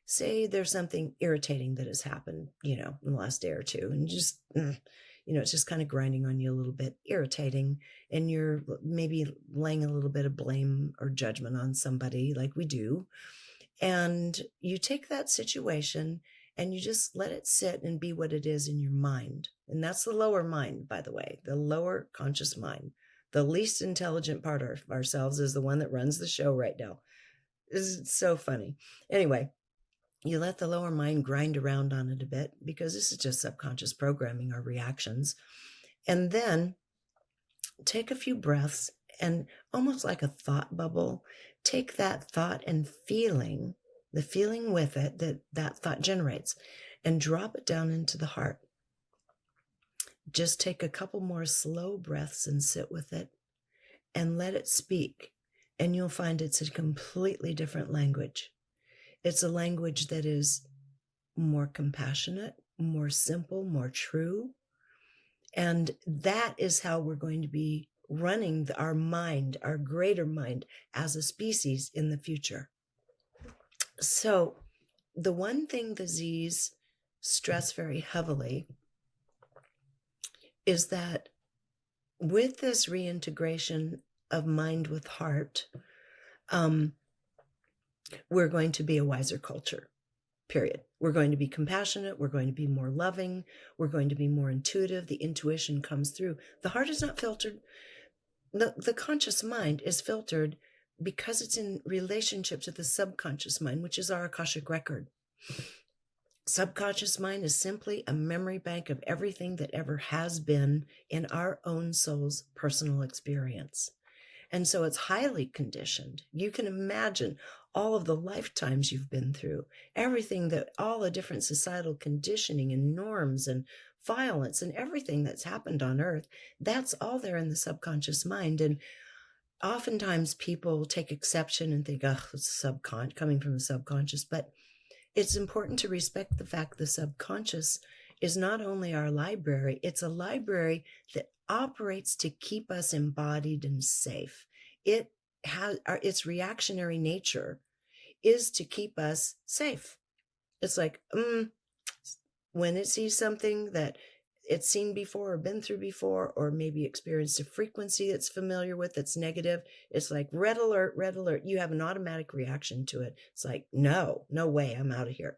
S1: Say there's something irritating that has happened, in the last day or two, and just, it's just kind of grinding on you a little bit, irritating, and you're maybe laying a little bit of blame or judgment on somebody like we do. And you take that situation and you just let it sit and be what it is in your mind. And that's the lower mind, by the way, the lower conscious mind. The least intelligent part of ourselves is the one that runs the show right now. It's so funny. Anyway, you let the lower mind grind around on it a bit, because this is just subconscious programming, our reactions. And then take a few breaths and, almost like a thought bubble, take that thought and feeling, the feeling with it that thought generates, and drop it down into the heart. Just take a couple more slow breaths and sit with it and let it speak. And you'll find it's a completely different language. It's a language that is more compassionate, more simple, more true. And that is how we're going to be running our mind, our greater mind as a species in the future. So the one thing the Z's stress very heavily is that with this reintegration of mind with heart, we're going to be a wiser culture, period. We're going to be compassionate. We're going to be more loving. We're going to be more intuitive. The intuition comes through. The heart is not filtered. The conscious mind is filtered because it's in relationship to the subconscious mind, which is our Akashic record. Subconscious mind is simply a memory bank of everything that ever has been in our own soul's personal experience. And so it's highly conditioned. You can imagine all of the lifetimes you've been through, everything that, all the different societal conditioning and norms and violence and everything that's happened on earth, that's all there in the subconscious mind. And oftentimes people take exception and think, oh, it's coming from the subconscious. But it's important to respect the fact the subconscious is not only our library, it's a library that operates to keep us embodied and safe. It has its reactionary nature is to keep us safe. It's like when it sees something that it's seen before or been through before, or maybe experienced a frequency it's familiar with that's negative, it's like red alert, red alert. You have an automatic reaction to it. It's like, no way, I'm out of here.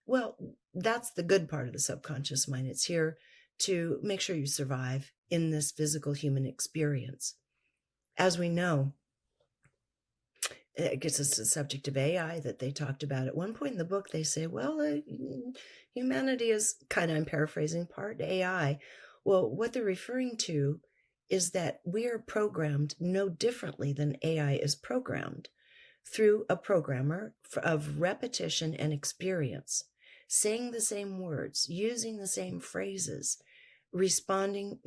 S1: Well, that's the good part of the subconscious mind. It's here to make sure you survive in this physical human experience. As we know, it gets us to the subject of AI that they talked about. At one point in the book, they say, well, humanity is kind of, I'm paraphrasing, part AI. Well, what they're referring to is that we are programmed no differently than AI is programmed, through a programmer of repetition and experience, saying the same words, using the same phrases, reacting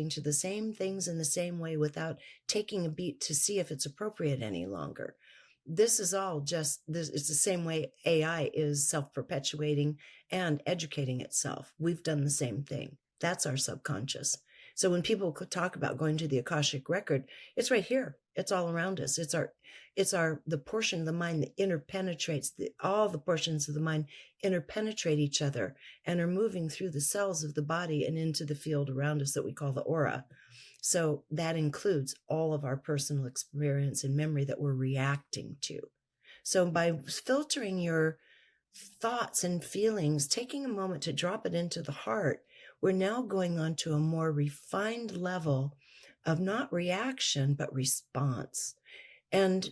S1: to the same things in the same way without taking a beat to see if it's appropriate any longer. This is all just this. It's the same way AI is self-perpetuating and educating itself. We've done the same thing. That's our subconscious. So when people could talk about going to the Akashic record, it's right here. It's all around us. The portion of the mind that interpenetrates, all the portions of the mind interpenetrate each other and are moving through the cells of the body and into the field around us that we call the aura. So that includes all of our personal experience and memory that we're reacting to. So by filtering your thoughts and feelings, taking a moment to drop it into the heart, we're now going on to a more refined level of not reaction, but response. And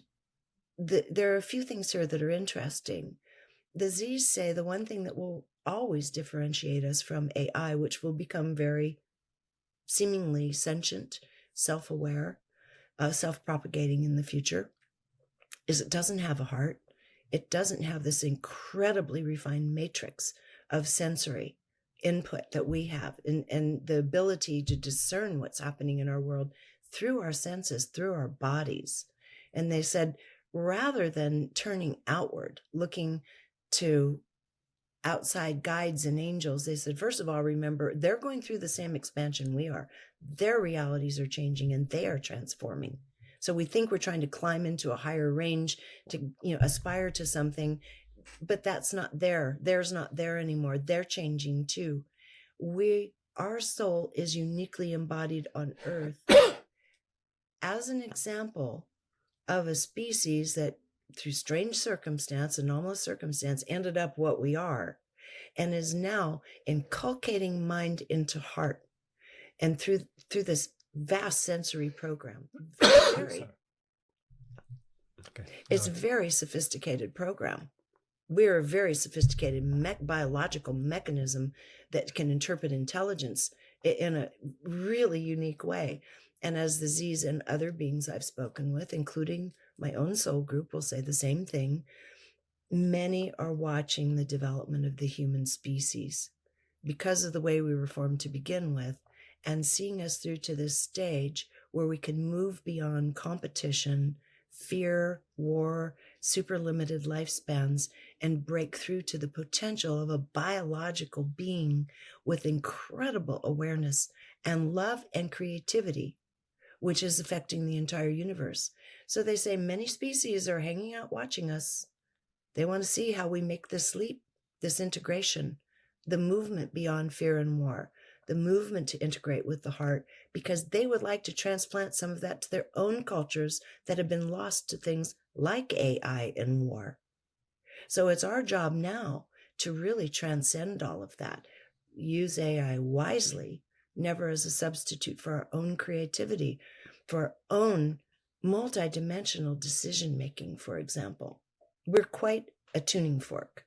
S1: there are a few things here that are interesting. The Z's say the one thing that will always differentiate us from AI, which will become very seemingly sentient, self-aware, self-propagating in the future, is it doesn't have a heart. It doesn't have this incredibly refined matrix of sensory input that we have, and the ability to discern what's happening in our world through our senses, through our bodies. And they said, rather than turning outward, looking to outside guides and angels, they said, first of all, remember, they're going through the same expansion we are. Their realities are changing and they are transforming. So we think we're trying to climb into a higher range to, aspire to something, but that's not there. There's not there anymore. They're changing too. Our soul is uniquely embodied on earth as an example of a species that through strange circumstance, anomalous circumstance, ended up what we are, and is now inculcating mind into heart, and through this vast sensory program. It's a very sophisticated program. We're a very sophisticated biological mechanism that can interpret intelligence in a really unique way. And as the Z's and other beings I've spoken with, including my own soul group, will say the same thing, many are watching the development of the human species because of the way we were formed to begin with, and seeing us through to this stage where we can move beyond competition, fear, war, super limited lifespans, and break through to the potential of a biological being with incredible awareness and love and creativity, which is affecting the entire universe. So they say many species are hanging out watching us. They want to see how we make this leap, this integration, the movement beyond fear and war, the movement to integrate with the heart, because they would like to transplant some of that to their own cultures that have been lost to things like AI and war. So it's our job now to really transcend all of that, use AI wisely, never as a substitute for our own creativity, for our own multidimensional decision-making, for example. We're quite a tuning fork.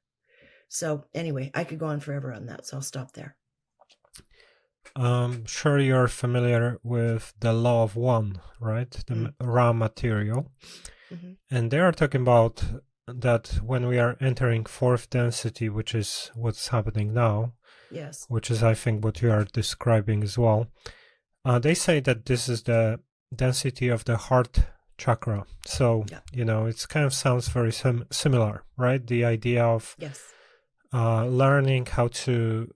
S1: So anyway, I could go on forever on that, so I'll stop there.
S2: Sure, you're familiar with the law of one, right? The raw material. Mm-hmm. And they are talking about that when we are entering fourth density, which is what's happening now.
S1: Yes.
S2: Which is, I think, what you are describing as well. They say that this is the density of the heart chakra. So, it kind of sounds very similar, right? The idea of learning how to,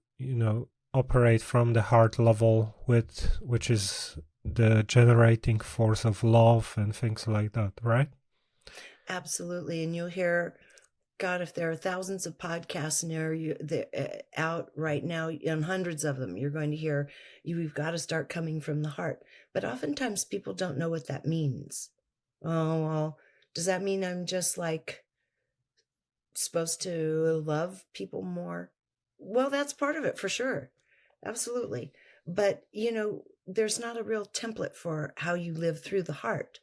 S2: operate from the heart level, which is the generating force of love and things like that, right?
S1: Absolutely. And you'll hear, God, if there are thousands of podcasts out right now, and hundreds of them, you're going to hear, we've got to start coming from the heart. But oftentimes people don't know what that means. Oh, well, does that mean I'm just like supposed to love people more? Well, that's part of it for sure. Absolutely. But, there's not a real template for how you live through the heart.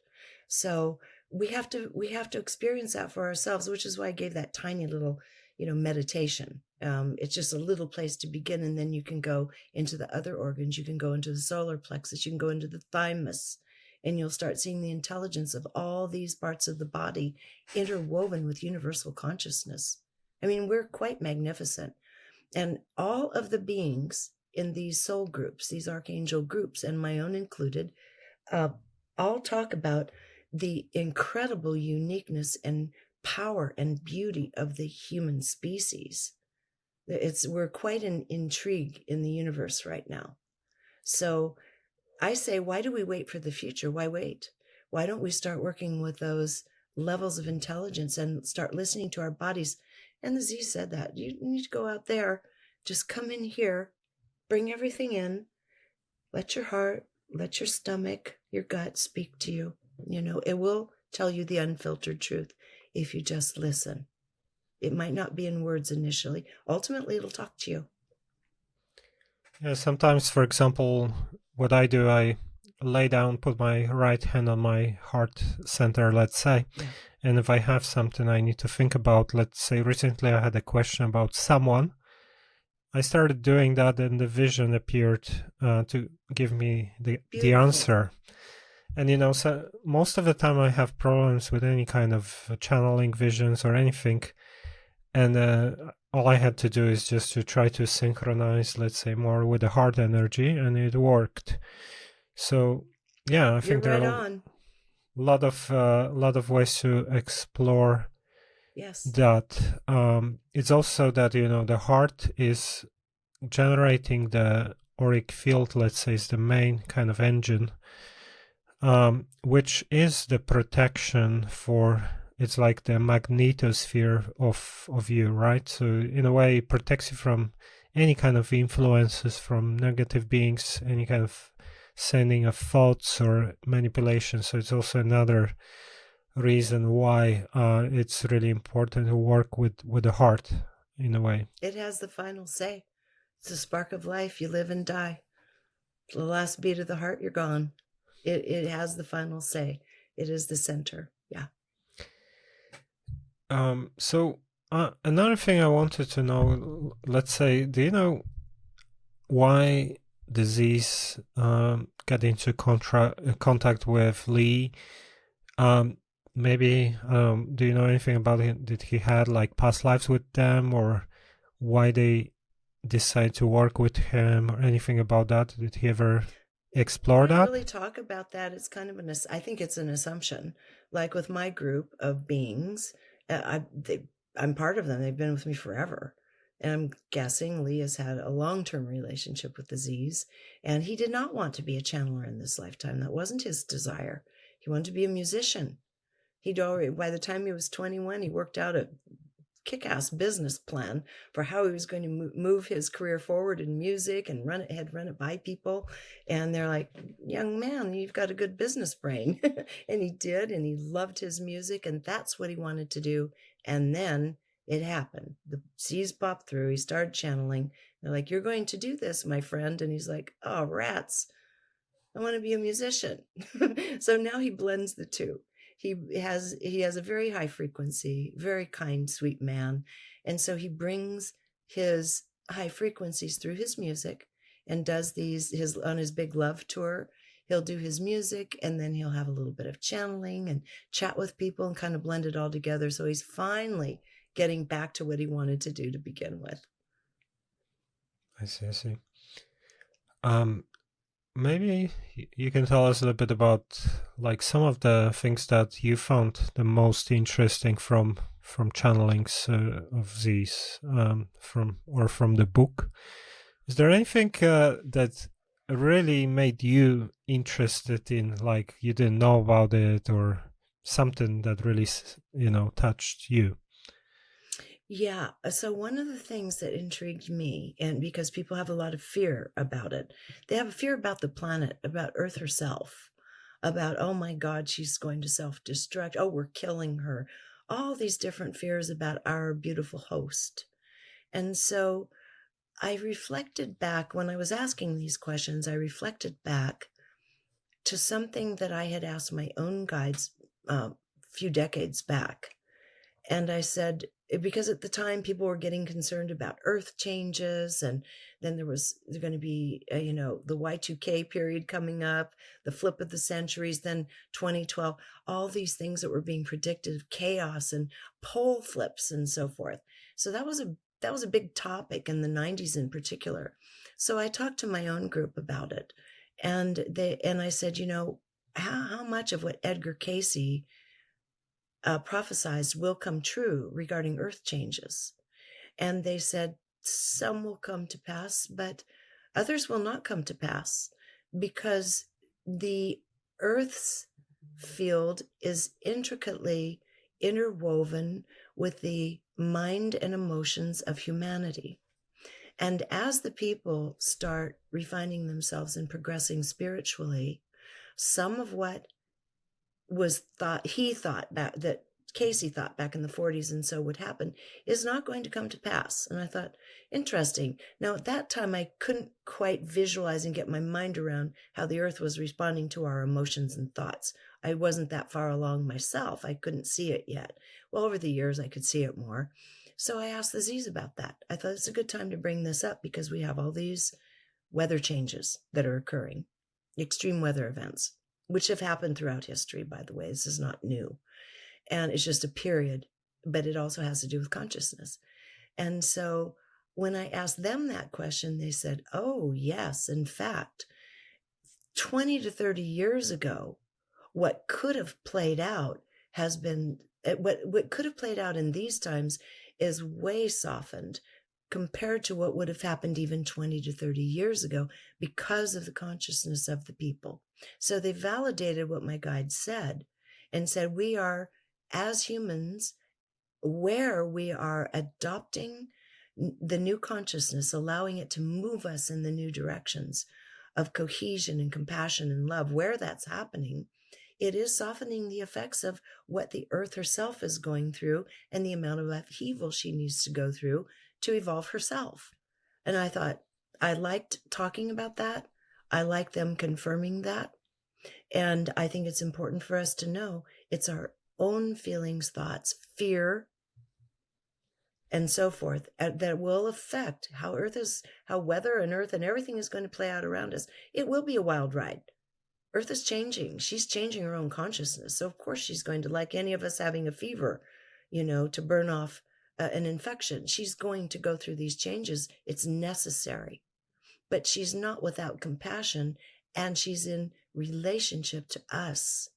S1: So we have to experience that for ourselves, which is why I gave that tiny little, meditation. It's just a little place to begin. And then you can go into the other organs. You can go into the solar plexus. You can go into the thymus, and you'll start seeing the intelligence of all these parts of the body interwoven with universal consciousness. I mean, we're quite magnificent. And all of the beings in these soul groups, these archangel groups, and my own included, all talk about the incredible uniqueness and power and beauty of the human species. We're quite an intrigue in the universe right now. So I say, why do we wait for the future? Why wait? Why don't we start working with those levels of intelligence and start listening to our bodies? And the Z said that. You need to go out there, just come in here, bring everything in, let your heart, let your stomach, your gut speak to you. It will tell you the unfiltered truth if you just listen. It might not be in words initially. Ultimately, it'll talk to you.
S2: Yeah, sometimes, for example, what I do, I lay down, put my right hand on my heart center, let's say. Yeah. And if I have something I need to think about, let's say recently I had a question about someone. I started doing that and the vision appeared to give me the answer. And, so most of the time I have problems with any kind of channeling visions or anything. And all I had to do is just to try to synchronize, let's say, more with the heart energy, and it worked. So, yeah, I think there are a lot of ways to explore that. It's also that, the heart is generating the auric field, let's say, is the main kind of engine. Which is the protection for, it's like the magnetosphere of you, right? So in a way, it protects you from any kind of influences from negative beings, any kind of sending of thoughts or manipulation. So it's also another reason why it's really important to work with the heart in a way.
S1: It has the final say. It's the spark of life. You live and die. The last beat of the heart, you're gone. It has the final say. It is the center. Yeah.
S2: So another thing I wanted to know, let's say, do you know why disease got into contact with Lee? Maybe do you know anything about it? Did he had like past lives with them, or why they decide to work with him, or anything about that? Did he ever explore
S1: We don't
S2: that?
S1: really talk about that. It's kind of I think it's an assumption. Like with my group of beings, I'm part of them. They've been with me forever. And I'm guessing Lee has had a long-term relationship with the Z's, and he did not want to be a channeler in this lifetime. That wasn't his desire. He wanted to be a musician. He'd already, by the time he was 21, he worked out a kick-ass business plan for how he was going to move his career forward in music and run it by people. And they're like, young man, you've got a good business brain. And he did, and he loved his music, and that's what he wanted to do. And then it happened. The C's popped through. He started channeling. They're like, you're going to do this, my friend. And he's like, oh, rats, I want to be a musician. So now he blends the two. He has a very high frequency, very kind, sweet man. And so he brings his high frequencies through his music and does on his big love tour. He'll do his music, and then he'll have a little bit of channeling and chat with people and kind of blend it all together. So he's finally getting back to what he wanted to do to begin with.
S2: I see. Maybe you can tell us a little bit about like some of the things that you found the most interesting from channelings of these from the book. Is there anything that really made you interested in, like you didn't know about it, or something that really touched you?
S1: Yeah. So one of the things that intrigued me, and because people have a lot of fear about it, they have a fear about the planet, about Earth herself, about, oh my God, she's going to self-destruct. Oh, we're killing her. All these different fears about our beautiful host. And so I reflected back when I was asking these questions, I reflected back to something that I had asked my own guides a few decades back. And I said, because at the time people were getting concerned about earth changes, and then there's going to be the Y2K period coming up, the flip of the centuries, then 2012, all these things that were being predicted of chaos and pole flips and so forth. So that was a big topic in the 90s in particular. So I talked to my own group about it, and I said, how much of what Edgar Cayce prophesized will come true regarding earth changes? And they said some will come to pass, but others will not come to pass, because the earth's field is intricately interwoven with the mind and emotions of humanity. And as the people start refining themselves and progressing spiritually, some of what he thought that Cayce thought back in the 40s and so would happen is not going to come to pass. And I thought, interesting. Now, at that time, I couldn't quite visualize and get my mind around how the earth was responding to our emotions and thoughts. I wasn't that far along myself. I couldn't see it yet. Well, over the years, I could see it more. So I asked the Z's about that. I thought it's a good time to bring this up because we have all these weather changes that are occurring, extreme weather events, which have happened throughout history, by the way. This is not new. And it's just a period, but it also has to do with consciousness. And so when I asked them that question, they said, oh, yes, in fact, 20 to 30 years ago, what could have played out has been, what could have played out in these times is way softened compared to what would have happened even 20 to 30 years ago because of the consciousness of the people. So they validated what my guide said and said, we are, as humans, where we are adopting the new consciousness, allowing it to move us in the new directions of cohesion and compassion and love, where that's happening, it is softening the effects of what the earth herself is going through and the amount of upheaval she needs to go through to evolve herself. And I thought, I liked talking about that. I like them confirming that. And I think it's important for us to know it's our own feelings, thoughts, fear, and so forth that will affect how weather and earth and everything is going to play out around us. It will be a wild ride. Earth is changing. She's changing her own consciousness. So of course she's going to, like any of us having a fever, to burn off an infection. She's going to go through these changes. It's necessary. But she's not without compassion and she's in relationship to us.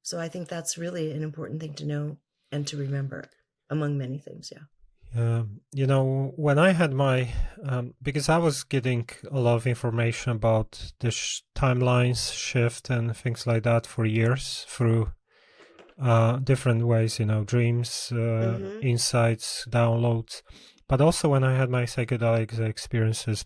S1: So I think that's really an important thing to know and to remember, among many things. Yeah.
S2: When I had my, because I was getting a lot of information about the timelines shift and things like that for years through different ways, dreams, insights, downloads. But also when I had my psychedelic experiences,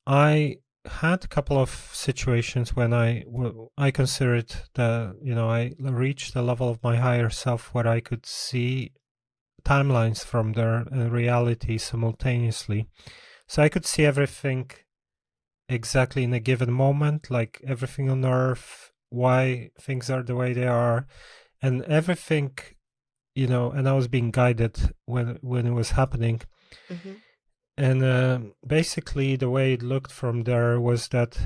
S2: I had a couple of situations when I considered that, I reached the level of my higher self where I could see timelines from their reality simultaneously. So I could see everything exactly in a given moment, like everything on Earth, why things are the way they are, and everything, and I was being guided when it was happening. And basically the way it looked from there was that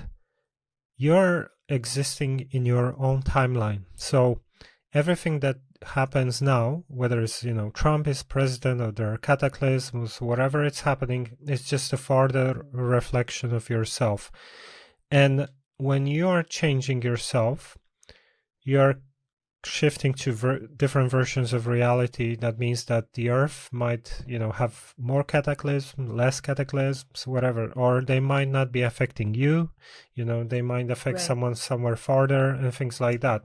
S2: you're existing in your own timeline. So everything that happens now, whether it's, Trump is president or there are cataclysms, whatever it's happening, it's just a further reflection of yourself. And when you are changing yourself, you're shifting to different versions of reality. That means that the Earth might, have more cataclysms, less cataclysms, whatever, or they might not be affecting you. They might affect someone somewhere farther and things like that.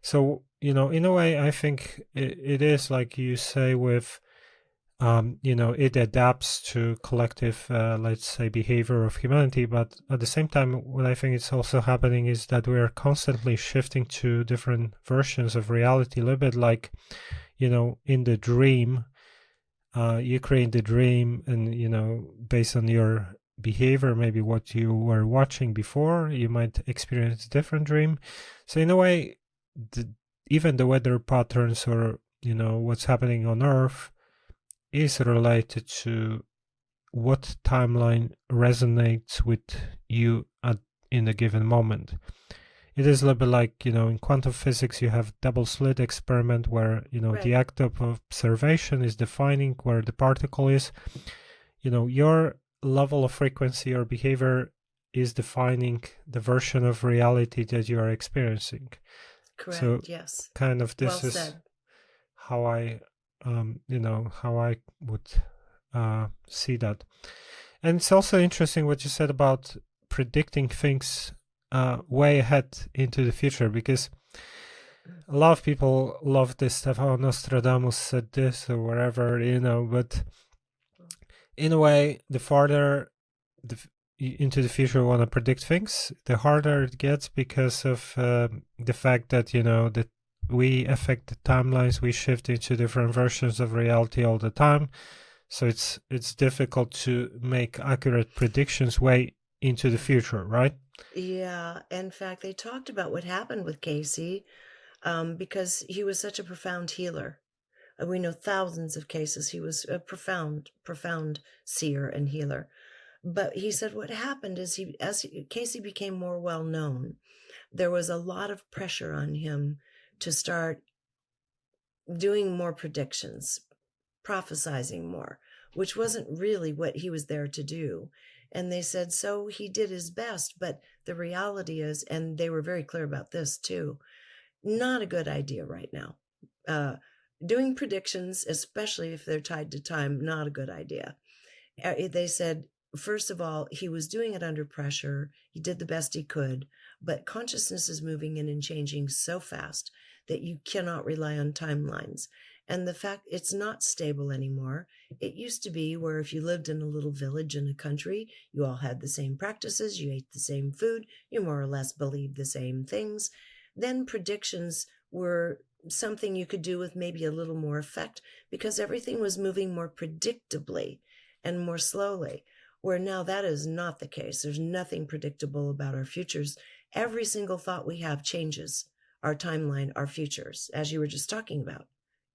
S2: So, in a way, I think it is like you say with, it adapts to collective, let's say, behavior of humanity. But at the same time, what I think is also happening is that we are constantly shifting to different versions of reality, a little bit like, in the dream, you create the dream and, based on your behavior, maybe what you were watching before, you might experience a different dream. So in a way, even the weather patterns or, what's happening on Earth is related to what timeline resonates with you in a given moment. It is a little bit like, in quantum physics, you have double slit experiment where, the act of observation is defining where the particle is. Your level of frequency or behavior is defining the version of reality that you are experiencing.
S1: Correct.
S2: So
S1: yes.
S2: Kind of this
S1: well
S2: is
S1: said.
S2: how I, how I would see that. And it's also interesting what you said about predicting things way ahead into the future, because a lot of people love this stuff. Oh, Nostradamus said this or whatever, but in a way, the farther into the future we want to predict things, the harder it gets because of the fact that, that we affect the timelines, we shift into different versions of reality all the time. So it's difficult to make accurate predictions way into the future, right?
S1: Yeah. In fact, they talked about what happened with Casey because he was such a profound healer. We know thousands of cases. He was a profound seer and healer. But he said what happened is Casey became more well known, there was a lot of pressure on him to start doing more predictions, prophesizing more, which wasn't really what he was there to do. And they said, so he did his best, but the reality is, and they were very clear about this too, not a good idea right now. Doing predictions, especially if they're tied to time, not a good idea. They said, first of all, he was doing it under pressure. He did the best he could, but consciousness is moving in and changing so fast that you cannot rely on timelines. And the fact it's not stable anymore. It used to be where if you lived in a little village in a country, you all had the same practices, you ate the same food, you more or less believed the same things. Then predictions were something you could do with maybe a little more effect because everything was moving more predictably and more slowly, where now that is not the case. There's nothing predictable about our futures. Every single thought we have changes our timeline, our futures, as you were just talking about.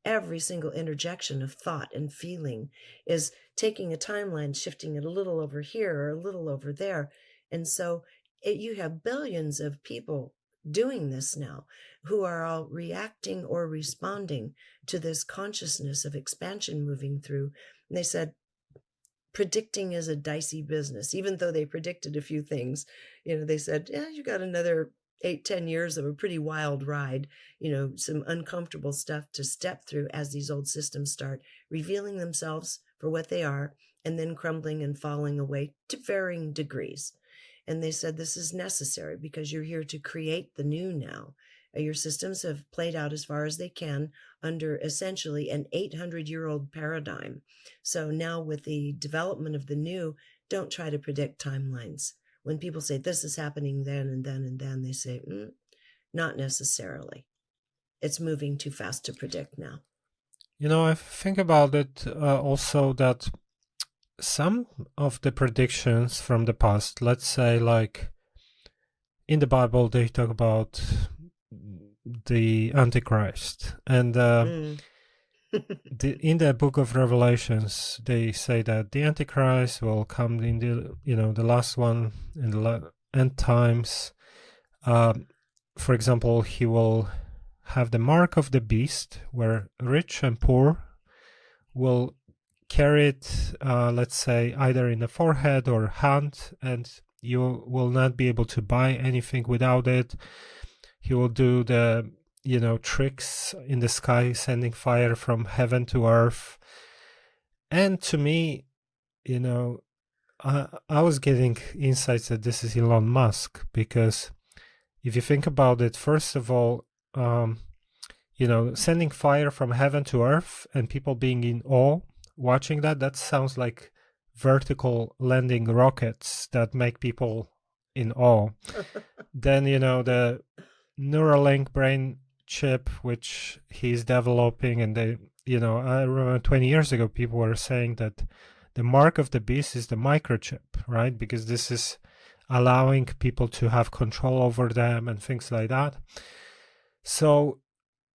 S1: Every single interjection of thought and feeling is taking a timeline, shifting it a little over here or a little over there. And so you have billions of people doing this now who are all reacting or responding to this consciousness of expansion moving through. And they said, predicting is a dicey business. Even though they predicted a few things, they said, yeah, you got another 8-10 years of a pretty wild ride, some uncomfortable stuff to step through as these old systems start revealing themselves for what they are, and then crumbling and falling away to varying degrees. And they said this is necessary because you're here to create the new now. Your systems have played out as far as they can under essentially an 800-year-old paradigm. So now with the development of the new, don't try to predict timelines. When people say this is happening then and then and then, they say, not necessarily. It's moving too fast to predict now.
S2: I think about it also that some of the predictions from the past, let's say like in the Bible, they talk about the Antichrist, and in the book of Revelations, they say that the Antichrist will come in the last one in the end times. For example, he will have the mark of the beast, where rich and poor will carry it, let's say, either in the forehead or hand, and you will not be able to buy anything without it. He will do the tricks in the sky, sending fire from heaven to earth. And to me, I was getting insights that this is Elon Musk, because if you think about it, first of all, sending fire from heaven to earth and people being in awe watching that sounds like vertical landing rockets that make people in awe. Then, the Neuralink brain chip, which he's developing, and I remember 20 years ago, people were saying that the mark of the beast is the microchip, right? Because this is allowing people to have control over them and things like that. So,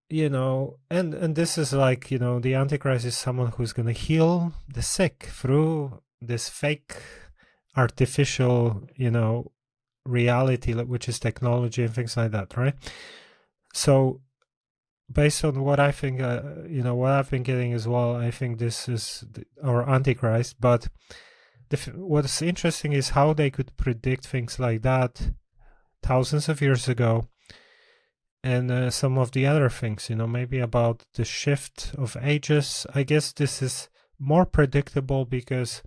S2: and this is like, the Antichrist is someone who's going to heal the sick through this fake artificial, reality, which is technology and things like that, right? So based on what I think, what I've been getting as well, I think this is our Antichrist. But what's interesting is how they could predict things like that thousands of years ago. And some of the other things, maybe about the shift of ages. I guess this is more predictable because,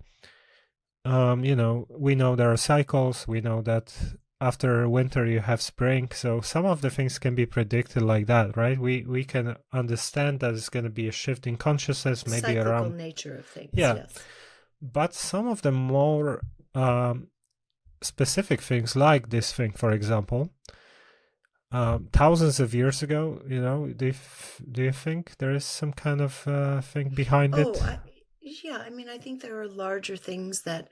S2: we know there are cycles. We know that after winter you have spring. So some of the things can be predicted like that, right? We can understand that it's going to be a shift in consciousness, maybe
S1: cyclical
S2: around
S1: nature of things.
S2: Yeah.
S1: Yes.
S2: But some of the more specific things, like this thing, for example, thousands of years ago, do you think there is some kind of thing behind it?
S1: I think there are larger things that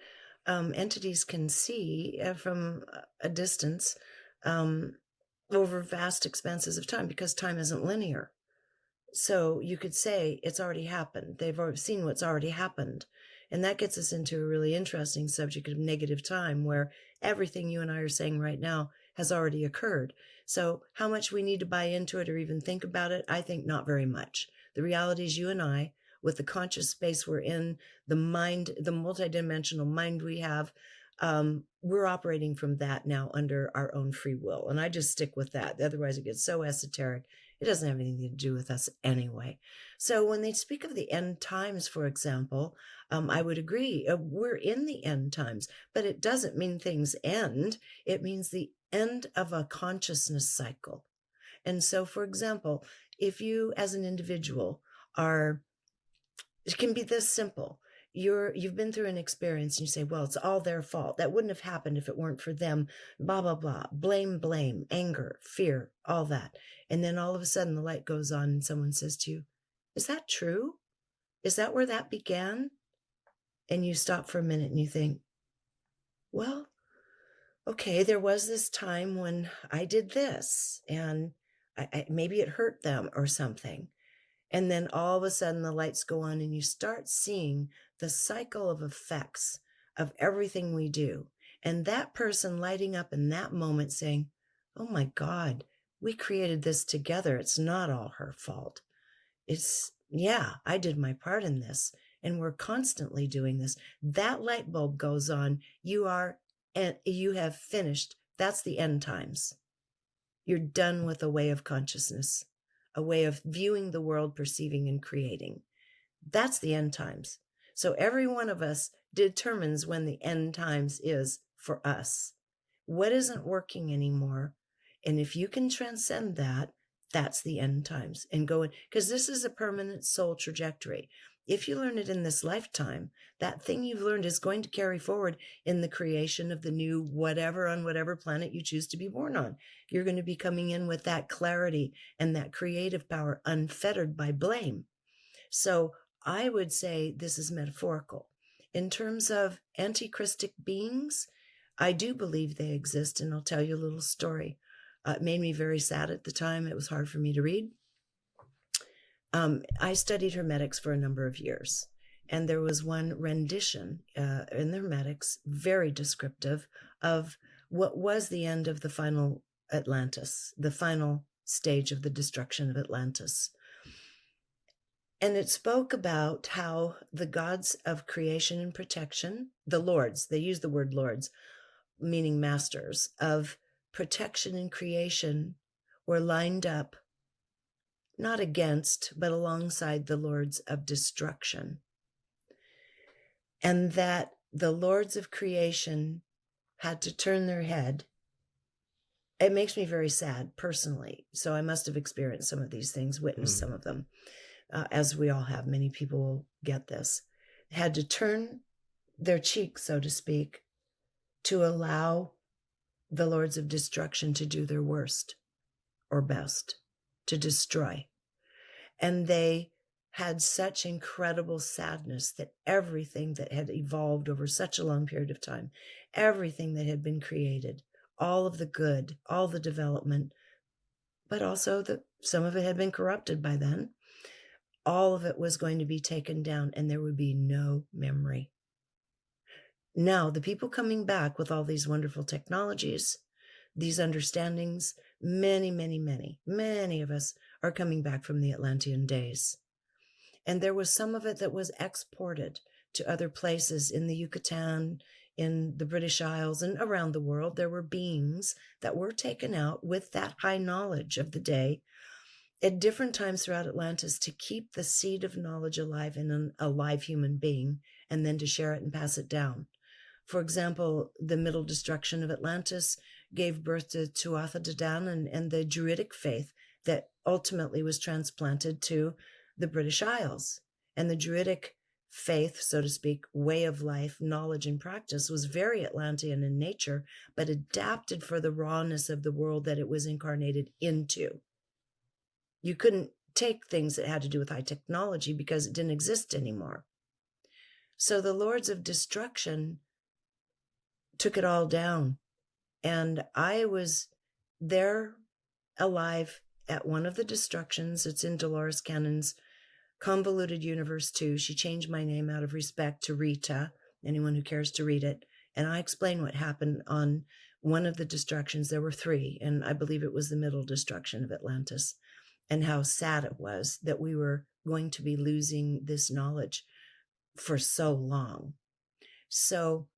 S1: entities can see from a distance over vast expanses of time, because time isn't linear. So you could say it's already happened. They've already seen what's already happened. And that gets us into a really interesting subject of negative time, where everything you and I are saying right now has already occurred. So how much we need to buy into it or even think about it, I think not very much. The reality is, you and I, with the conscious space we're in, the mind, the multidimensional mind we have, we're operating from that now under our own free will. And I just stick with that. Otherwise it gets so esoteric. It doesn't have anything to do with us anyway. So when they speak of the end times, for example, I would agree. We're in the end times, but it doesn't mean things end. It means the end of a consciousness cycle. And so, for example, if you as an individual it can be this simple. You've been through an experience and you say, well, it's all their fault. That wouldn't have happened if it weren't for them, blah, blah, blah, blame, anger, fear, all that. And then all of a sudden the light goes on and someone says to you, is that true? Is that where that began? And you stop for a minute and you think, well, okay, there was this time when I did this and maybe it hurt them or something. And then all of a sudden the lights go on and you start seeing the cycle of effects of everything we do. And that person lighting up in that moment saying, oh my God, we created this together. It's not all her fault. I did my part in this. And we're constantly doing this. That light bulb goes on. You have finished. That's the end times. You're done with a way of consciousness, a way of viewing the world, perceiving, and creating. That's the end times. So every one of us determines when the end times is for us. What isn't working anymore? And if you can transcend that, that's the end times. And go in, because this is a permanent soul trajectory. If you learn it in this lifetime, that thing you've learned is going to carry forward in the creation of the new whatever on whatever planet you choose to be born on. You're going to be coming in with that clarity and that creative power unfettered by blame. So I would say this is metaphorical. In terms of antichristic beings, I do believe they exist, and I'll tell you a little story. It made me very sad at the time. It was hard for me to read. I studied Hermetics for a number of years, and there was one rendition in the Hermetics, very descriptive of what was the end of the final Atlantis, the final stage of the destruction of Atlantis. And it spoke about how the gods of creation and protection, the lords, they use the word lords, meaning masters of protection and creation, were lined up, not against, but alongside the lords of destruction. And that the lords of creation had to turn their head. It makes me very sad personally. So I must have experienced some of these things, witnessed some of them, as we all have. Many people will get this. Had to turn their cheek, so to speak, to allow the lords of destruction to do their worst or best, to destroy. And they had such incredible sadness that everything that had evolved over such a long period of time, everything that had been created, all of the good, all the development, but also some of it had been corrupted by then, all of it was going to be taken down, and there would be no memory. Now, the people coming back with all these wonderful technologies, these understandings, many, many, many, many of us are coming back from the Atlantean days. And there was some of it that was exported to other places in the Yucatan, in the British Isles, and around the world. There were beings that were taken out with that high knowledge of the day at different times throughout Atlantis to keep the seed of knowledge alive in an alive human being, and then to share it and pass it down. For example, the middle destruction of Atlantis gave birth to Tuatha De Danann and the Druidic faith that ultimately was transplanted to the British Isles. And the Druidic faith, so to speak, way of life, knowledge, and practice was very Atlantean in nature, but adapted for the rawness of the world that it was incarnated into. You couldn't take things that had to do with high technology because it didn't exist anymore. So the lords of destruction took it all down. And I was there alive at one of the destructions. It's in Dolores Cannon's Convoluted Universe 2. She changed my name out of respect to Rita, anyone who cares to read it. And I explain what happened on one of the destructions. There were 3, and I believe it was the middle destruction of Atlantis, and how sad it was that we were going to be losing this knowledge for so long. So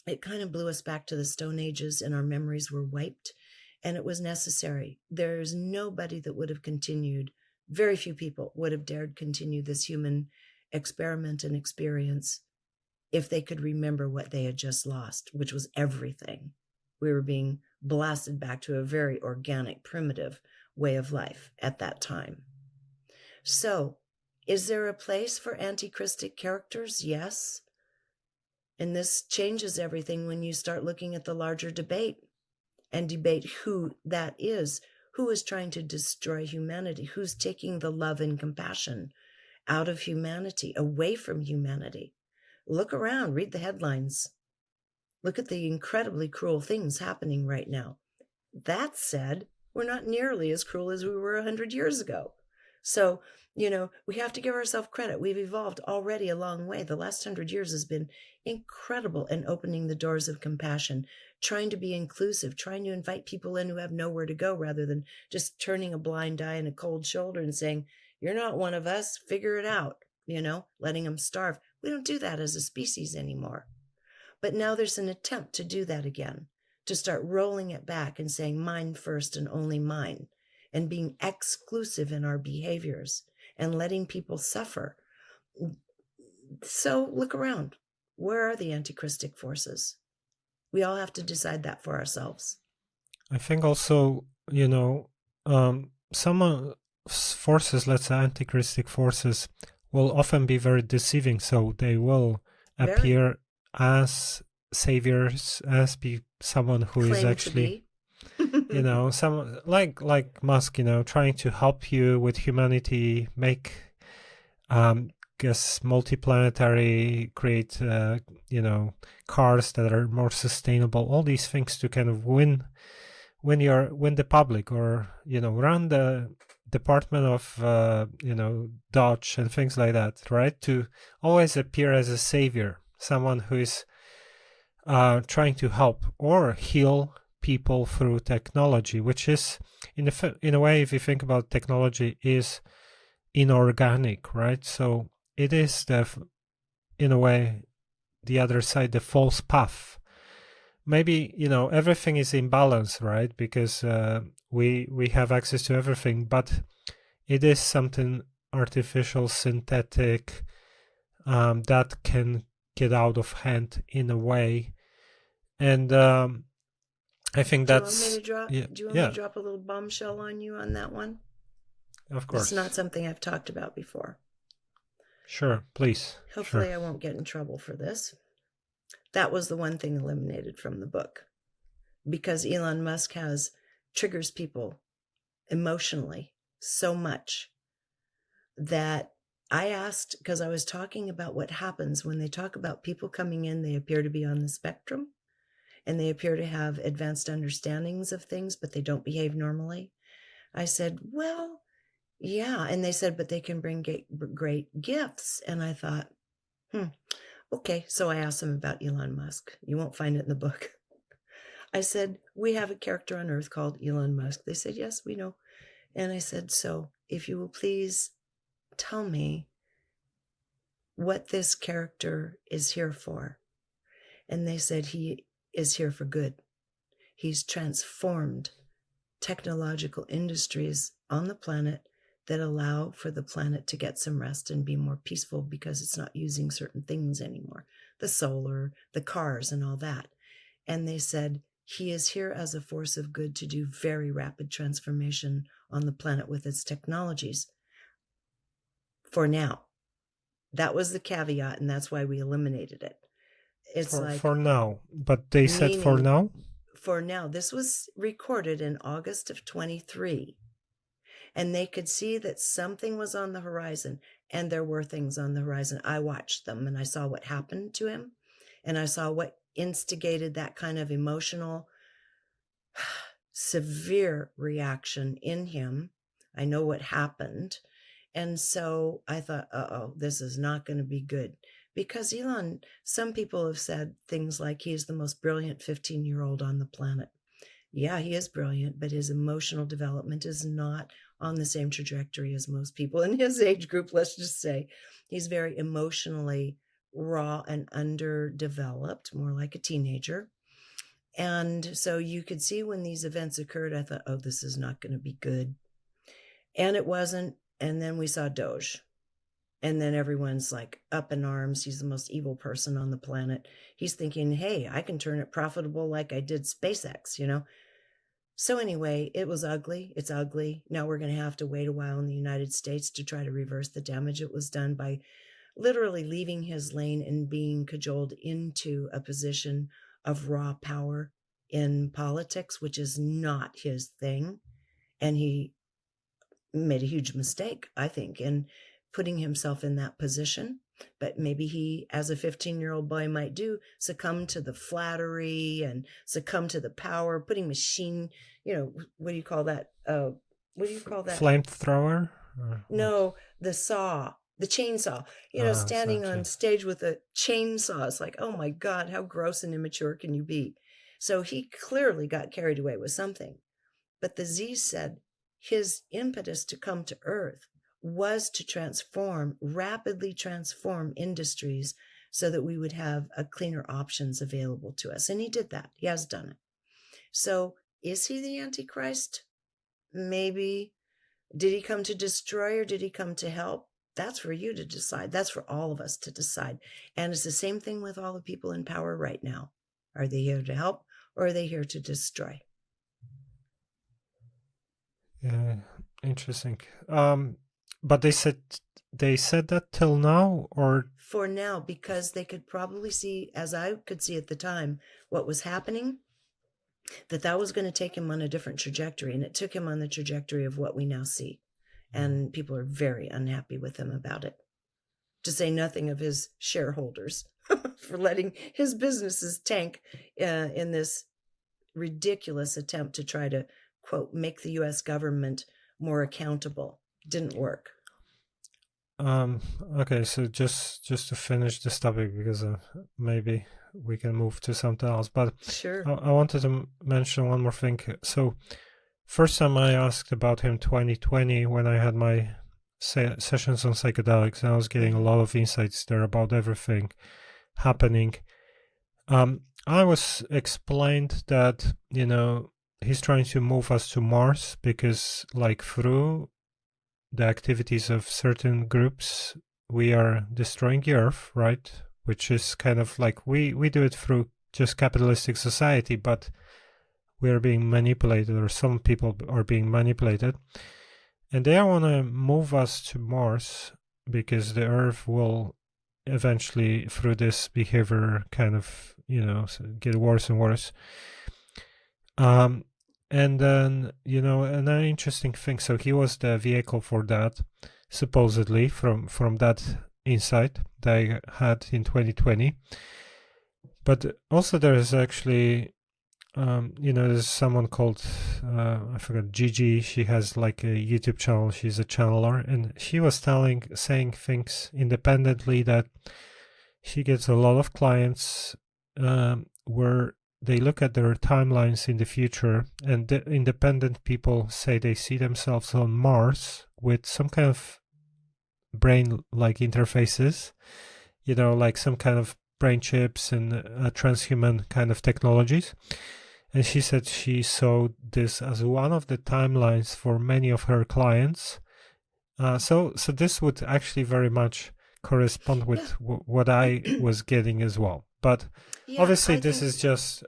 S1: it kind of blew us back to the Stone Ages, and our memories were wiped, and it was necessary. There's nobody that would have continued. Very few people would have dared continue this human experiment and experience if they could remember what they had just lost, which was everything. We were being blasted back to a very organic, primitive way of life at that time. So, is there a place for antichristic characters? Yes. And this changes everything when you start looking at the larger debate and debate who that is. Who is trying to destroy humanity? Who's taking the love and compassion out of humanity, away from humanity? Look around, read the headlines. Look at the incredibly cruel things happening right now. That said, we're not nearly as cruel as we were 100 years ago. So, we have to give ourselves credit. We've evolved already a long way. The last 100 years has been incredible in opening the doors of compassion, trying to be inclusive, trying to invite people in who have nowhere to go rather than just turning a blind eye and a cold shoulder and saying, you're not one of us, figure it out. letting them starve. We don't do that as a species anymore. But now there's an attempt to do that again, to start rolling it back and saying mine first and only mine, and being exclusive in our behaviors and letting people suffer. So look around. Where are the antichristic forces? We all have to decide that for ourselves.
S2: I think also, some forces, let's say antichristic forces, will often be very deceiving. So they will appear as saviors, as be someone who is actually, some like Musk, trying to help you with humanity, make, guess, multiplanetary, create, cars that are more sustainable. All these things to kind of win the public, or run the Department of Dodge and things like that, right? To always appear as a savior, someone who is trying to help or heal people through technology, which is in a way, if you think about technology, is inorganic, right? So it is in a way the other side, the false path. Maybe everything is in balance, right? Because we have access to everything, but it is something artificial, synthetic, that can get out of hand in a way. And I think that's.
S1: Do you want me to drop a little bombshell on you on that one?
S2: Of course.
S1: It's not something I've talked about before.
S2: Sure, please.
S1: Hopefully I won't get in trouble for this. That was the one thing eliminated from the book, because Elon Musk triggers people emotionally so much that I asked, because I was talking about what happens when they talk about people coming in, they appear to be on the spectrum and they appear to have advanced understandings of things, but they don't behave normally. I said, well, yeah. And they said, but they can bring great gifts. And I thought, okay. So I asked them about Elon Musk. You won't find it in the book. I said, we have a character on Earth called Elon Musk. They said, yes, we know. And I said, so if you will please tell me what this character is here for. And they said, he is here for good. He's transformed technological industries on the planet that allow for the planet to get some rest and be more peaceful, because it's not using certain things anymore, the solar, the cars, and all that. And they said, he is here as a force of good to do very rapid transformation on the planet with its technologies. For now. That was the caveat, and that's why we eliminated it. It's
S2: for now. But they said for now?
S1: For now. This was recorded in August of 23. And they could see that something was on the horizon, and there were things on the horizon. I watched them, and I saw what happened to him, and I saw what instigated that kind of emotional, severe reaction in him. I know what happened. And so I thought, this is not going to be good. Because Elon, some people have said things like he is the most brilliant 15-year-old on the planet. Yeah, he is brilliant, but his emotional development is not on the same trajectory as most people in his age group, let's just say. He's very emotionally raw and underdeveloped, more like a teenager. And so you could see when these events occurred, I thought, this is not going to be good. And it wasn't. And then we saw Doge. And then everyone's like up in arms. He's the most evil person on the planet. He's thinking, hey, I can turn it profitable like I did SpaceX, So anyway, it was ugly. It's ugly. Now we're going to have to wait a while in the United States to try to reverse the damage. It was done by literally leaving his lane and being cajoled into a position of raw power in politics, which is not his thing. And he made a huge mistake, I think, in putting himself in that position. But maybe he, as a 15-year-old boy might do, succumb to the flattery and succumb to the power, putting machine, what do you call that?
S2: Flamethrower?
S1: No, the chainsaw, standing on stage with a chainsaw. It's like, oh my God, how gross and immature can you be? So he clearly got carried away with something. But the Z said his impetus to come to Earth was to rapidly transform industries so that we would have a cleaner options available to us. And he did that. He has done it. So is he the Antichrist? Maybe. Did he come to destroy or did he come to help? That's for you to decide. That's for all of us to decide. And it's the same thing with all the people in power right now. Are they here to help or are they here to destroy?
S2: Yeah, interesting. But they said that till now, or
S1: for now, because they could probably see, as I could see at the time, what was happening, that was going to take him on a different trajectory, and it took him on the trajectory of what we now see. And people are very unhappy with him about it, to say nothing of his shareholders for letting his businesses tank in this ridiculous attempt to try to, quote, make the U.S. government more accountable. Didn't work.
S2: Okay, so just to finish this topic, because maybe we can move to something else, but
S1: sure.
S2: I wanted to mention one more thing. So first time I asked about him 2020 when I had my sessions on psychedelics, and I was getting a lot of insights there about everything happening. I was explained that, you know, he's trying to move us to Mars because, like, through the activities of certain groups, we are destroying the Earth, right? Which is kind of like, we do it through just capitalistic society, but we are being manipulated, or some people are being manipulated. And they want to move us to Mars because the Earth will eventually, through this behavior, kind of, you know, get worse and worse. And then, you know, another interesting thing, so he was the vehicle for that, supposedly, from that insight that I had in 2020. But also there is actually, you know, there's someone called, I forgot, Gigi. She has like a YouTube channel. She's a channeler, and she was saying things independently, that she gets a lot of clients where they look at their timelines in the future, and the independent people say they see themselves on Mars with some kind of brain-like interfaces, you know, like some kind of brain chips and transhuman kind of technologies. And she said she saw this as one of the timelines for many of her clients. So this would actually very much correspond with what I was getting as well. But obviously this is just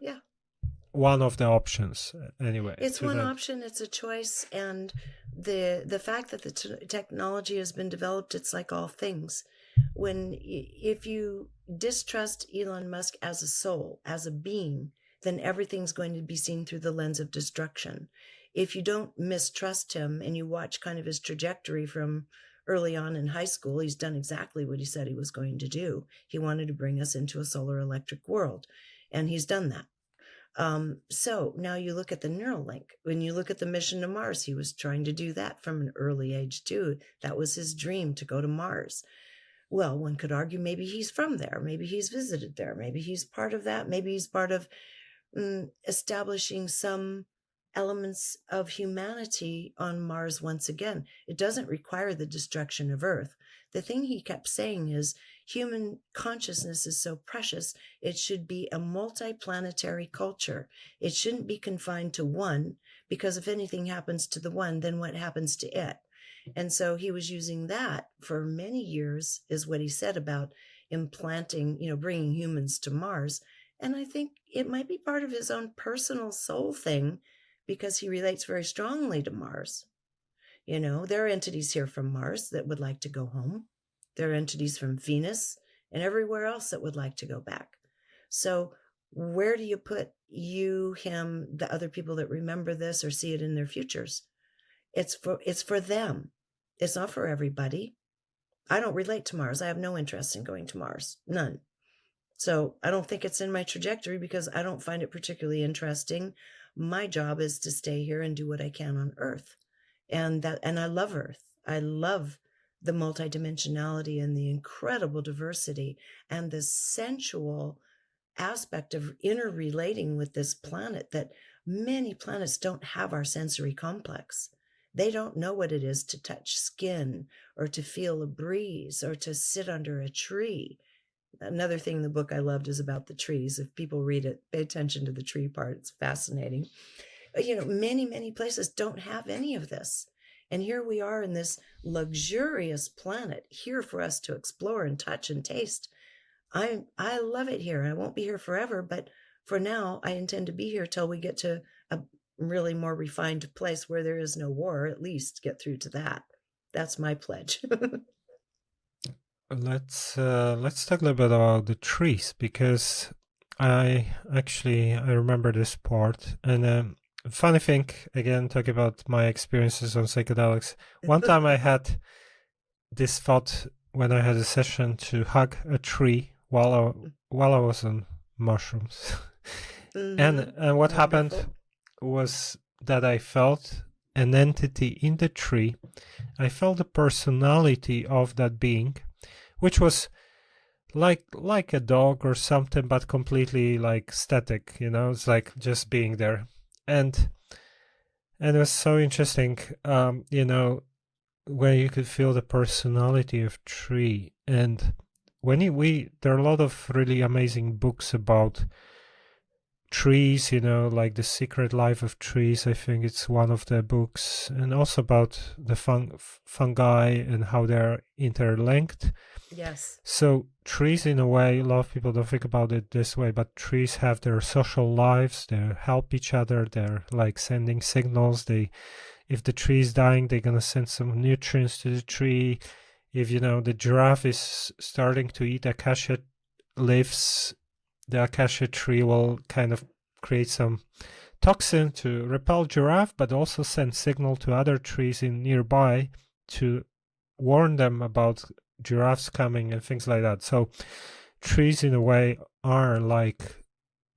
S2: one of the options anyway.
S1: It's one option, it's a choice, and the fact that the technology has been developed, it's like all things. If you distrust Elon Musk as a soul, as a being, then everything's going to be seen through the lens of destruction. If you don't mistrust him and you watch kind of his trajectory from early on in high school, he's done exactly what he said he was going to do. He wanted to bring us into a solar electric world, and he's done that. So now you look at the Neuralink. When you look at the mission to Mars, he was trying to do that from an early age too. That was his dream, to go to Mars. Well, one could argue maybe he's from there. Maybe he's visited there. Maybe he's part of that. Maybe he's part of establishing some elements of humanity on Mars once again. It doesn't require the destruction of Earth. The thing he kept saying is human consciousness is so precious, it should be a multi-planetary culture. It shouldn't be confined to one, because if anything happens to the one, then what happens to it? And so he was using that for many years, is what he said about implanting, you know, bringing humans to Mars. And I think it might be part of his own personal soul thing, because he relates very strongly to Mars. You know, there are entities here from Mars that would like to go home. There are entities from Venus and everywhere else that would like to go back. So where do you put you, him, the other people that remember this or see it in their futures? It's for them. It's not for everybody. I don't relate to Mars. I have no interest in going to Mars. None. So I don't think it's in my trajectory, because I don't find it particularly interesting. My job is to stay here and do what I can on Earth. And I love Earth. I love the multidimensionality and the incredible diversity and the sensual aspect of interrelating with this planet, that many planets don't have our sensory complex. They don't know what it is to touch skin or to feel a breeze or to sit under a tree. Another thing in the book I loved is about the trees. If people read it, pay attention to the tree part. It's fascinating. Many, many places don't have any of this. And here we are in this luxurious planet here for us to explore and touch and taste. I love it here. I won't be here forever, but for now, I intend to be here till we get to a really more refined place where there is no war, at least get through to that. That's my pledge.
S2: Let's talk a little bit about the trees, because I remember this part. And funny thing, again, talking about my experiences on psychedelics. One time I had this thought when I had a session to hug a tree while I was on mushrooms. And what happened was that I felt an entity in the tree. I felt the personality of that being, which was like a dog or something, but completely like static, it's like just being there. And it was so interesting, where you could feel the personality of tree. And there are a lot of really amazing books about trees, like The Secret Life of Trees. I think it's one of the books, and also about the fungi and how they're interlinked.
S1: Yes.
S2: So trees, in a way, a lot of people don't think about it this way, but trees have their social lives. They help each other. They're like sending signals. If the tree is dying, they're gonna send some nutrients to the tree. If the giraffe is starting to eat acacia leaves, the acacia tree will kind of create some toxin to repel giraffe, but also send signal to other trees in nearby to warn them about giraffes coming and things like that. So trees, in a way, are like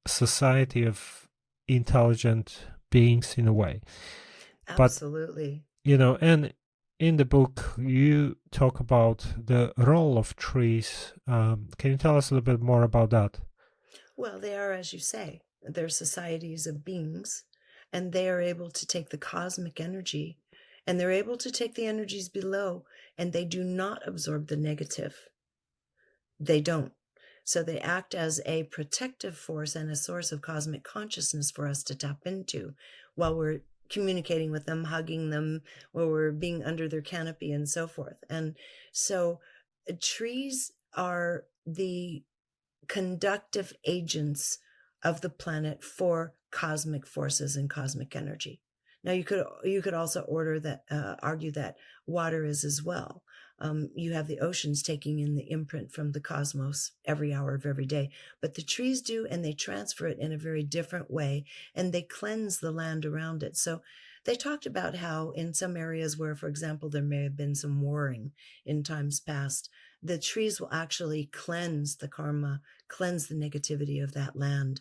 S2: a society of intelligent beings, in a way.
S1: Absolutely.
S2: But, and in the book, you talk about the role of trees. Can you tell us a little bit more about that?
S1: Well, they are, as you say, they're societies of beings, and they are able to take the cosmic energy, and they're able to take the energies below, and they do not absorb the negative. They don't. So they act as a protective force and a source of cosmic consciousness for us to tap into while we're communicating with them, hugging them, while we're being under their canopy and so forth. And so trees are the conductive agents of the planet for cosmic forces and cosmic energy. Now, you could also argue that water is as well. You have the oceans taking in the imprint from the cosmos every hour of every day, but the trees do, and they transfer it in a very different way, and they cleanse the land around it. So they talked about how in some areas where, for example, there may have been some warring in times past, the trees will actually cleanse the karma, cleanse the negativity of that land.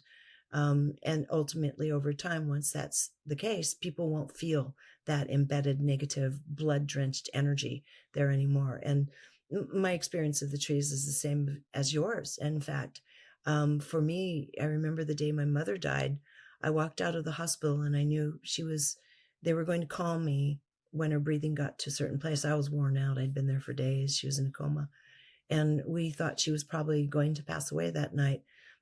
S1: And ultimately, over time, once that's the case, people won't feel that embedded negative, blood-drenched energy there anymore. And my experience of the trees is the same as yours. In fact, for me, I remember the day my mother died. I walked out of the hospital and I knew they were going to call me when her breathing got to a certain place. I was worn out. I'd been there for days. She was in a coma. And we thought she was probably going to pass away that night.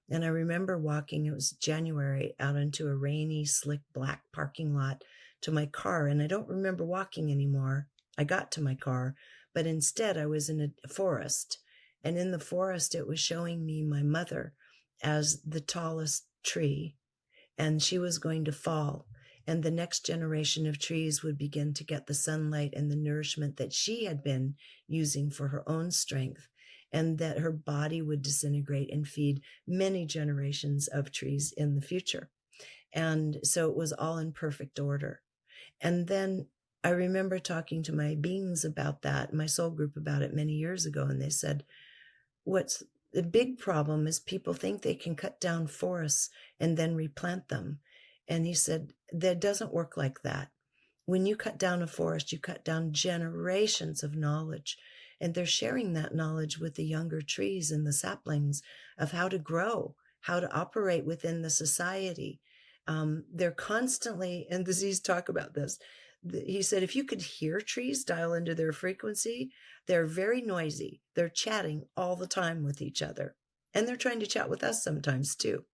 S1: And I remember walking, it was January, out into a rainy, slick, black parking lot to my car. And I don't remember walking anymore. I got to my car, but instead I was in a forest. And in the forest, it was showing me my mother as the tallest tree. And she was going to fall. And the next generation of trees would begin to get the sunlight and the nourishment that she had been using for her own strength, and that her body would disintegrate and feed many generations of trees in the future. And so it was all in perfect order. And then I remember talking to my beings about that, my soul group about it many years ago, and they said, what's the big problem is people think they can cut down forests and then replant them. And he said, that doesn't work like that. When you cut down a forest, you cut down generations of knowledge. And they're sharing that knowledge with the younger trees and the saplings of how to grow, how to operate within the society. They're constantly, and disease talk about this, he said, if you could hear trees dial into their frequency, they're very noisy. They're chatting all the time with each other. And they're trying to chat with us sometimes too.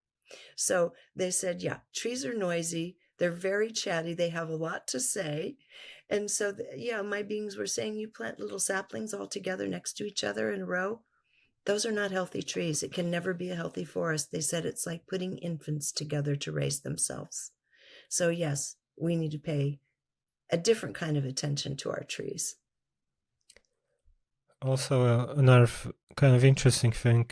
S1: So they said, yeah, trees are noisy. They're very chatty. They have a lot to say. And so, yeah, my beings were saying, you plant little saplings all together next to each other in a row. Those are not healthy trees. It can never be a healthy forest. They said it's like putting infants together to raise themselves. So yes, we need to pay a different kind of attention to our trees.
S2: Also, another kind of interesting thing.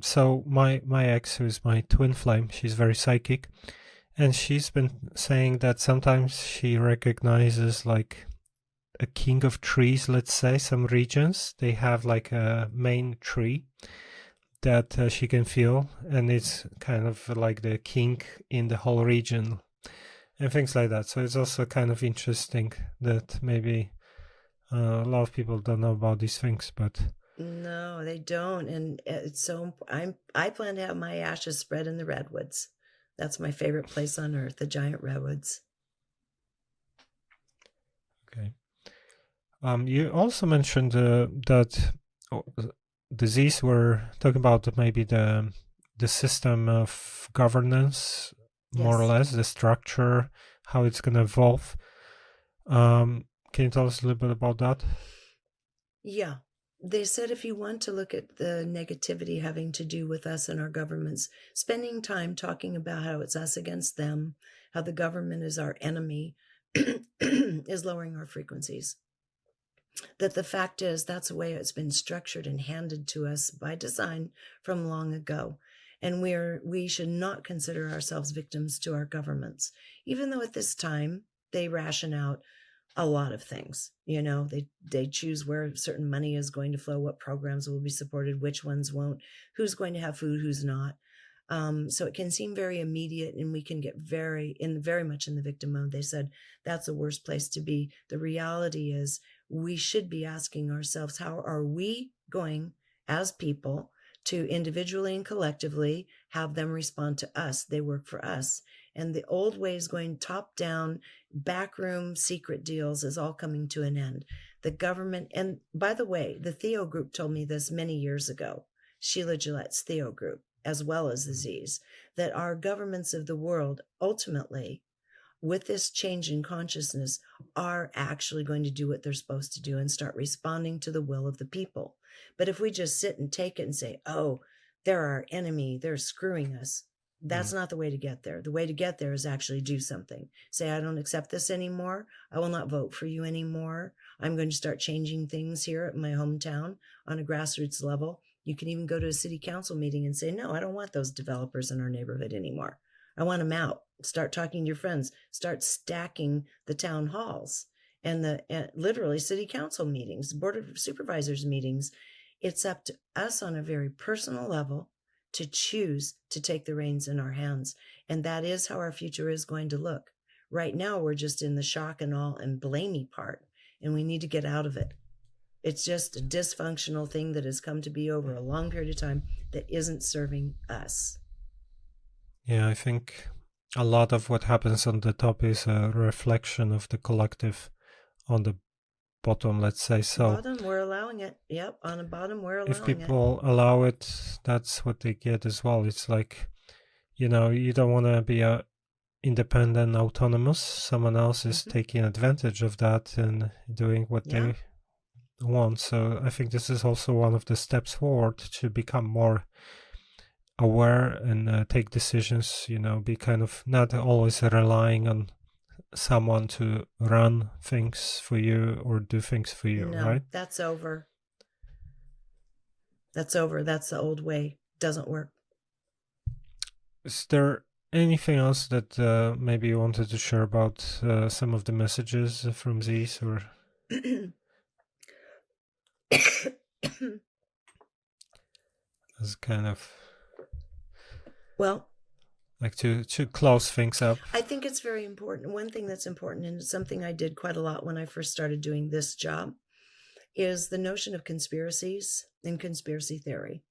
S2: So my ex, who's my twin flame, she's very psychic, and she's been saying that sometimes she recognizes like a king of trees. Let's say some regions they have like a main tree that she can feel, and it's kind of like the king in the whole region and things like that. So it's also kind of interesting that maybe a lot of people don't know about these things, but
S1: no, they don't. And it's so I plan to have my ashes spread in the redwoods. That's my favorite place on earth, the giant redwoods.
S2: okay. You also mentioned that disease. We're talking about maybe the system of governance, more or
S1: Yes.
S2: less, the structure, how it's going to evolve. Can you tell us a little bit about that?
S1: Yeah. They said if you want to look at the negativity having to do with us and our governments, spending time talking about how it's us against them, how the government is our enemy, is lowering our frequencies. That the fact is that's the way it's been structured and handed to us by design from long ago. And we should not consider ourselves victims to our governments, even though at this time they ration out a lot of things. They choose where certain money is going to flow, what programs will be supported, which ones won't, who's going to have food, who's not. So it can seem very immediate, and we can get very much in the victim mode. They said that's the worst place to be. The reality is we should be asking ourselves, how are we going as people to individually and collectively have them respond to us? They work for us. And the old ways going top down, backroom secret deals is all coming to an end. The government, and by the way, the Theo group told me this many years ago, Sheila Gillette's Theo group, as well as the Z's, that our governments of the world ultimately, with this change in consciousness, are actually going to do what they're supposed to do and start responding to the will of the people. But if we just sit and take it and say, oh, they're our enemy, they're screwing us, that's not the way to get there. The way to get there is actually do something. Say, I don't accept this anymore. I will not vote for you anymore. I'm going to start changing things here at my hometown on a grassroots level. You can even go to a city council meeting and say, no, I don't want those developers in our neighborhood anymore. I want them out. Start talking to your friends. Start stacking the town halls and literally city council meetings, board of supervisors meetings. It's up to us on a very personal level to choose to take the reins in our hands. And that is how our future is going to look. Right now, we're just in the shock and awe and blamey part, and we need to get out of it. It's just a dysfunctional thing that has come to be over a long period of time that isn't serving us.
S2: Yeah, I think a lot of what happens on the top is a reflection of the collective on the bottom, let's say. So
S1: bottom, we're allowing it. Yep, on the bottom, we're allowing it.
S2: If people allow it, that's what they get as well. It's like, you don't want to be independent, autonomous. Someone else is taking advantage of that and doing what they want. So I think this is also one of the steps forward to become more aware and take decisions, be kind of not always relying on someone to run things for you or do things for you, right?
S1: That's over. That's over. That's the old way. Doesn't work.
S2: Is there anything else that maybe you wanted to share about some of the messages from these, or as kind of like to close things up?
S1: I think it's very important. One thing that's important, and it's something I did quite a lot when I first started doing this job, is the notion of conspiracies and conspiracy theory.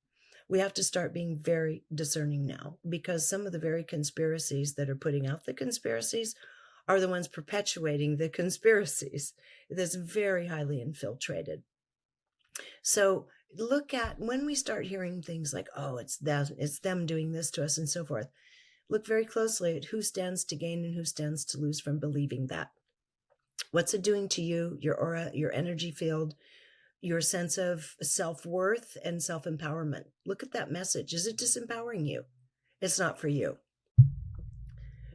S1: We have to start being very discerning now, because some of the very conspiracies that are putting out the conspiracies are the ones perpetuating the conspiracies. That's very highly infiltrated. So look at when we start hearing things like, oh, it's them doing this to us and so forth. Look very closely at who stands to gain and who stands to lose from believing that. What's it doing to you, your aura, your energy field, your sense of self-worth and self-empowerment? Look at that message. Is it disempowering you? It's not for you.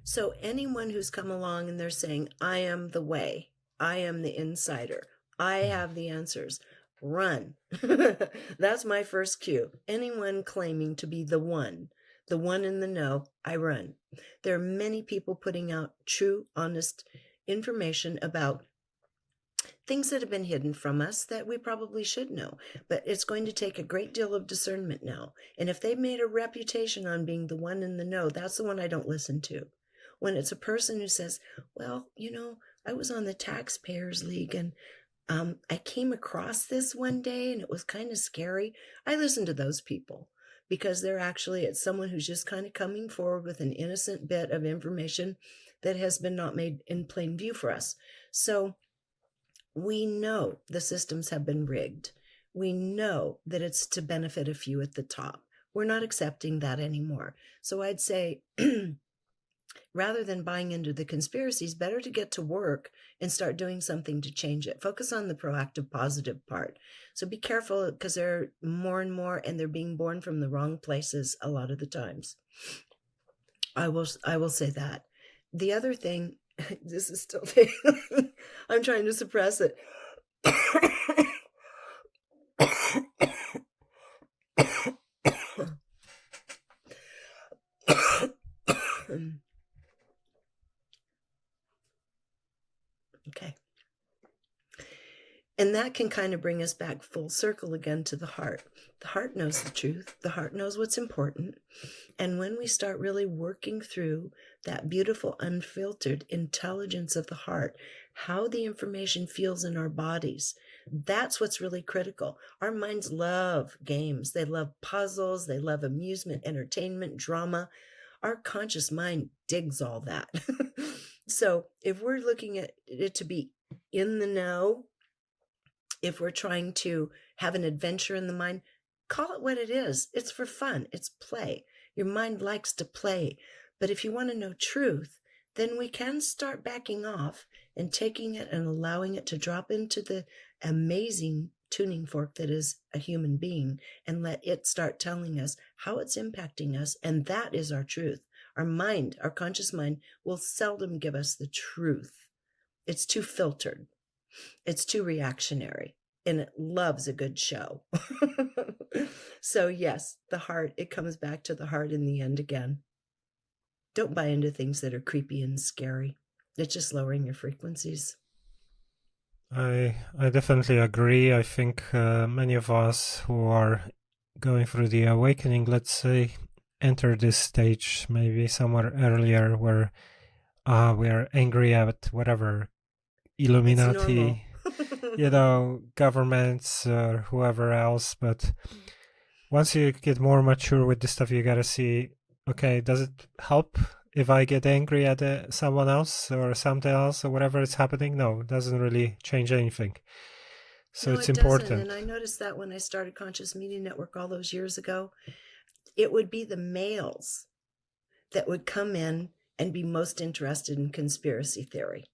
S1: So anyone who's come along and they're saying, I am the way, I am the insider, I have the answers, run. That's my first cue. Anyone claiming to be the one in the know, I run. There are many people putting out true, honest information about things that have been hidden from us that we probably should know. But it's going to take a great deal of discernment now. And if they've made a reputation on being the one in the know, that's the one I don't listen to. When it's a person who says, well, I was on the Taxpayers League and I came across this one day and it was kind of scary. I listen to those people because it's someone who's just kind of coming forward with an innocent bit of information that has been not made in plain view for us. So we know the systems have been rigged. We know that it's to benefit a few at the top. We're not accepting that anymore. So I'd say, rather than buying into the conspiracies, better to get to work and start doing something to change it. Focus on the proactive, positive part. So be careful because they're more and more, and they're being born from the wrong places a lot of the times. I will say that. The other thing, this is still, I'm trying to suppress it. Okay. And that can kind of bring us back full circle again to the heart. The heart knows the truth. The heart knows what's important. And when we start really working through that beautiful, unfiltered intelligence of the heart, how the information feels in our bodies, that's what's really critical. Our minds love games. They love puzzles. They love amusement, entertainment, drama. Our conscious mind digs all that. So if we're looking at it to be in the know, if we're trying to have an adventure in the mind, call it what it is. It's for fun. It's play. Your mind likes to play. But if you want to know truth, then we can start backing off and taking it and allowing it to drop into the amazing tuning fork that is a human being and let it start telling us how it's impacting us. And that is our truth. Our mind, our conscious mind, will seldom give us the truth. It's too filtered. It's too reactionary, and it loves a good show. So yes, the heart, it comes back to the heart in the end again. Don't buy into things that are creepy and scary. It's just lowering your frequencies.
S2: I definitely agree. I think many of us who are going through the awakening, let's say, enter this stage maybe somewhere earlier where we are angry at whatever Illuminati, governments or whoever else. But once you get more mature with this stuff, you gotta see, okay, does it help if I get angry at someone else or something else or whatever is happening? No, it doesn't really change anything. So
S1: no,
S2: it's
S1: it
S2: important.
S1: Doesn't. And I noticed that when I started Conscious Media Network all those years ago, it would be the males that would come in and be most interested in conspiracy theory.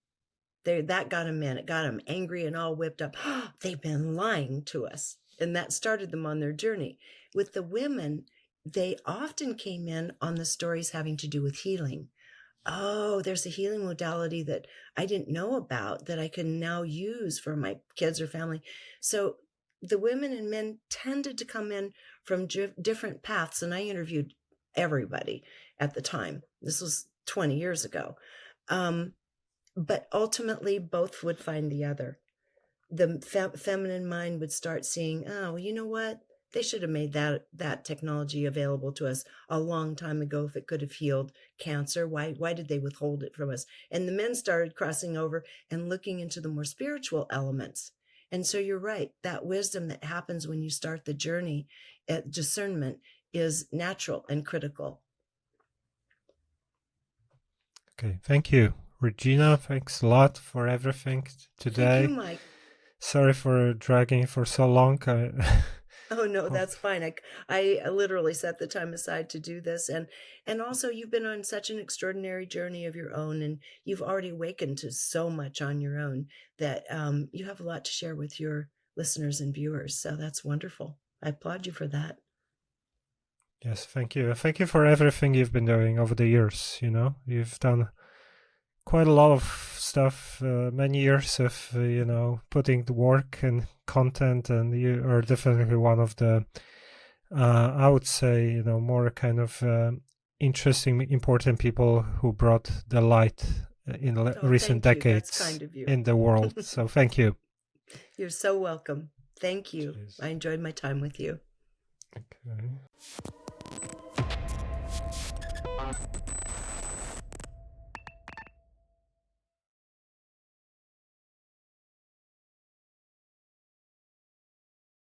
S1: That got them in. It got them angry and all whipped up. They've been lying to us. And that started them on their journey. With the women, they often came in on the stories having to do with healing. Oh, there's a healing modality that I didn't know about that I can now use for my kids or family. So the women and men tended to come in from different paths. And I interviewed everybody at the time. This was 20 years ago. But ultimately, both would find the other. The feminine mind would start seeing, oh, well, you know what? They should have made that technology available to us a long time ago if it could have healed cancer. Why did they withhold it from us? And the men started crossing over and looking into the more spiritual elements. And so you're right. That wisdom that happens when you start the journey at discernment is natural and critical.
S2: Okay, thank you. Regina, thanks a lot for everything today.
S1: Thank you, Mike.
S2: Sorry for dragging for so long.
S1: Oh no, that's fine. I literally set the time aside to do this, and also you've been on such an extraordinary journey of your own, and you've already awakened to so much on your own that you have a lot to share with your listeners and viewers. So that's wonderful. I applaud you for that.
S2: Yes, thank you. Thank you for everything you've been doing over the years. You know, you've done quite a lot of stuff, many years of, putting the work and content, and you are definitely one of the, I would say, more kind of interesting, important people who brought the light in recent decades in the world. So thank you.
S1: You're so welcome. Thank you.
S2: Cheers.
S1: I enjoyed my time with you.
S2: Okay.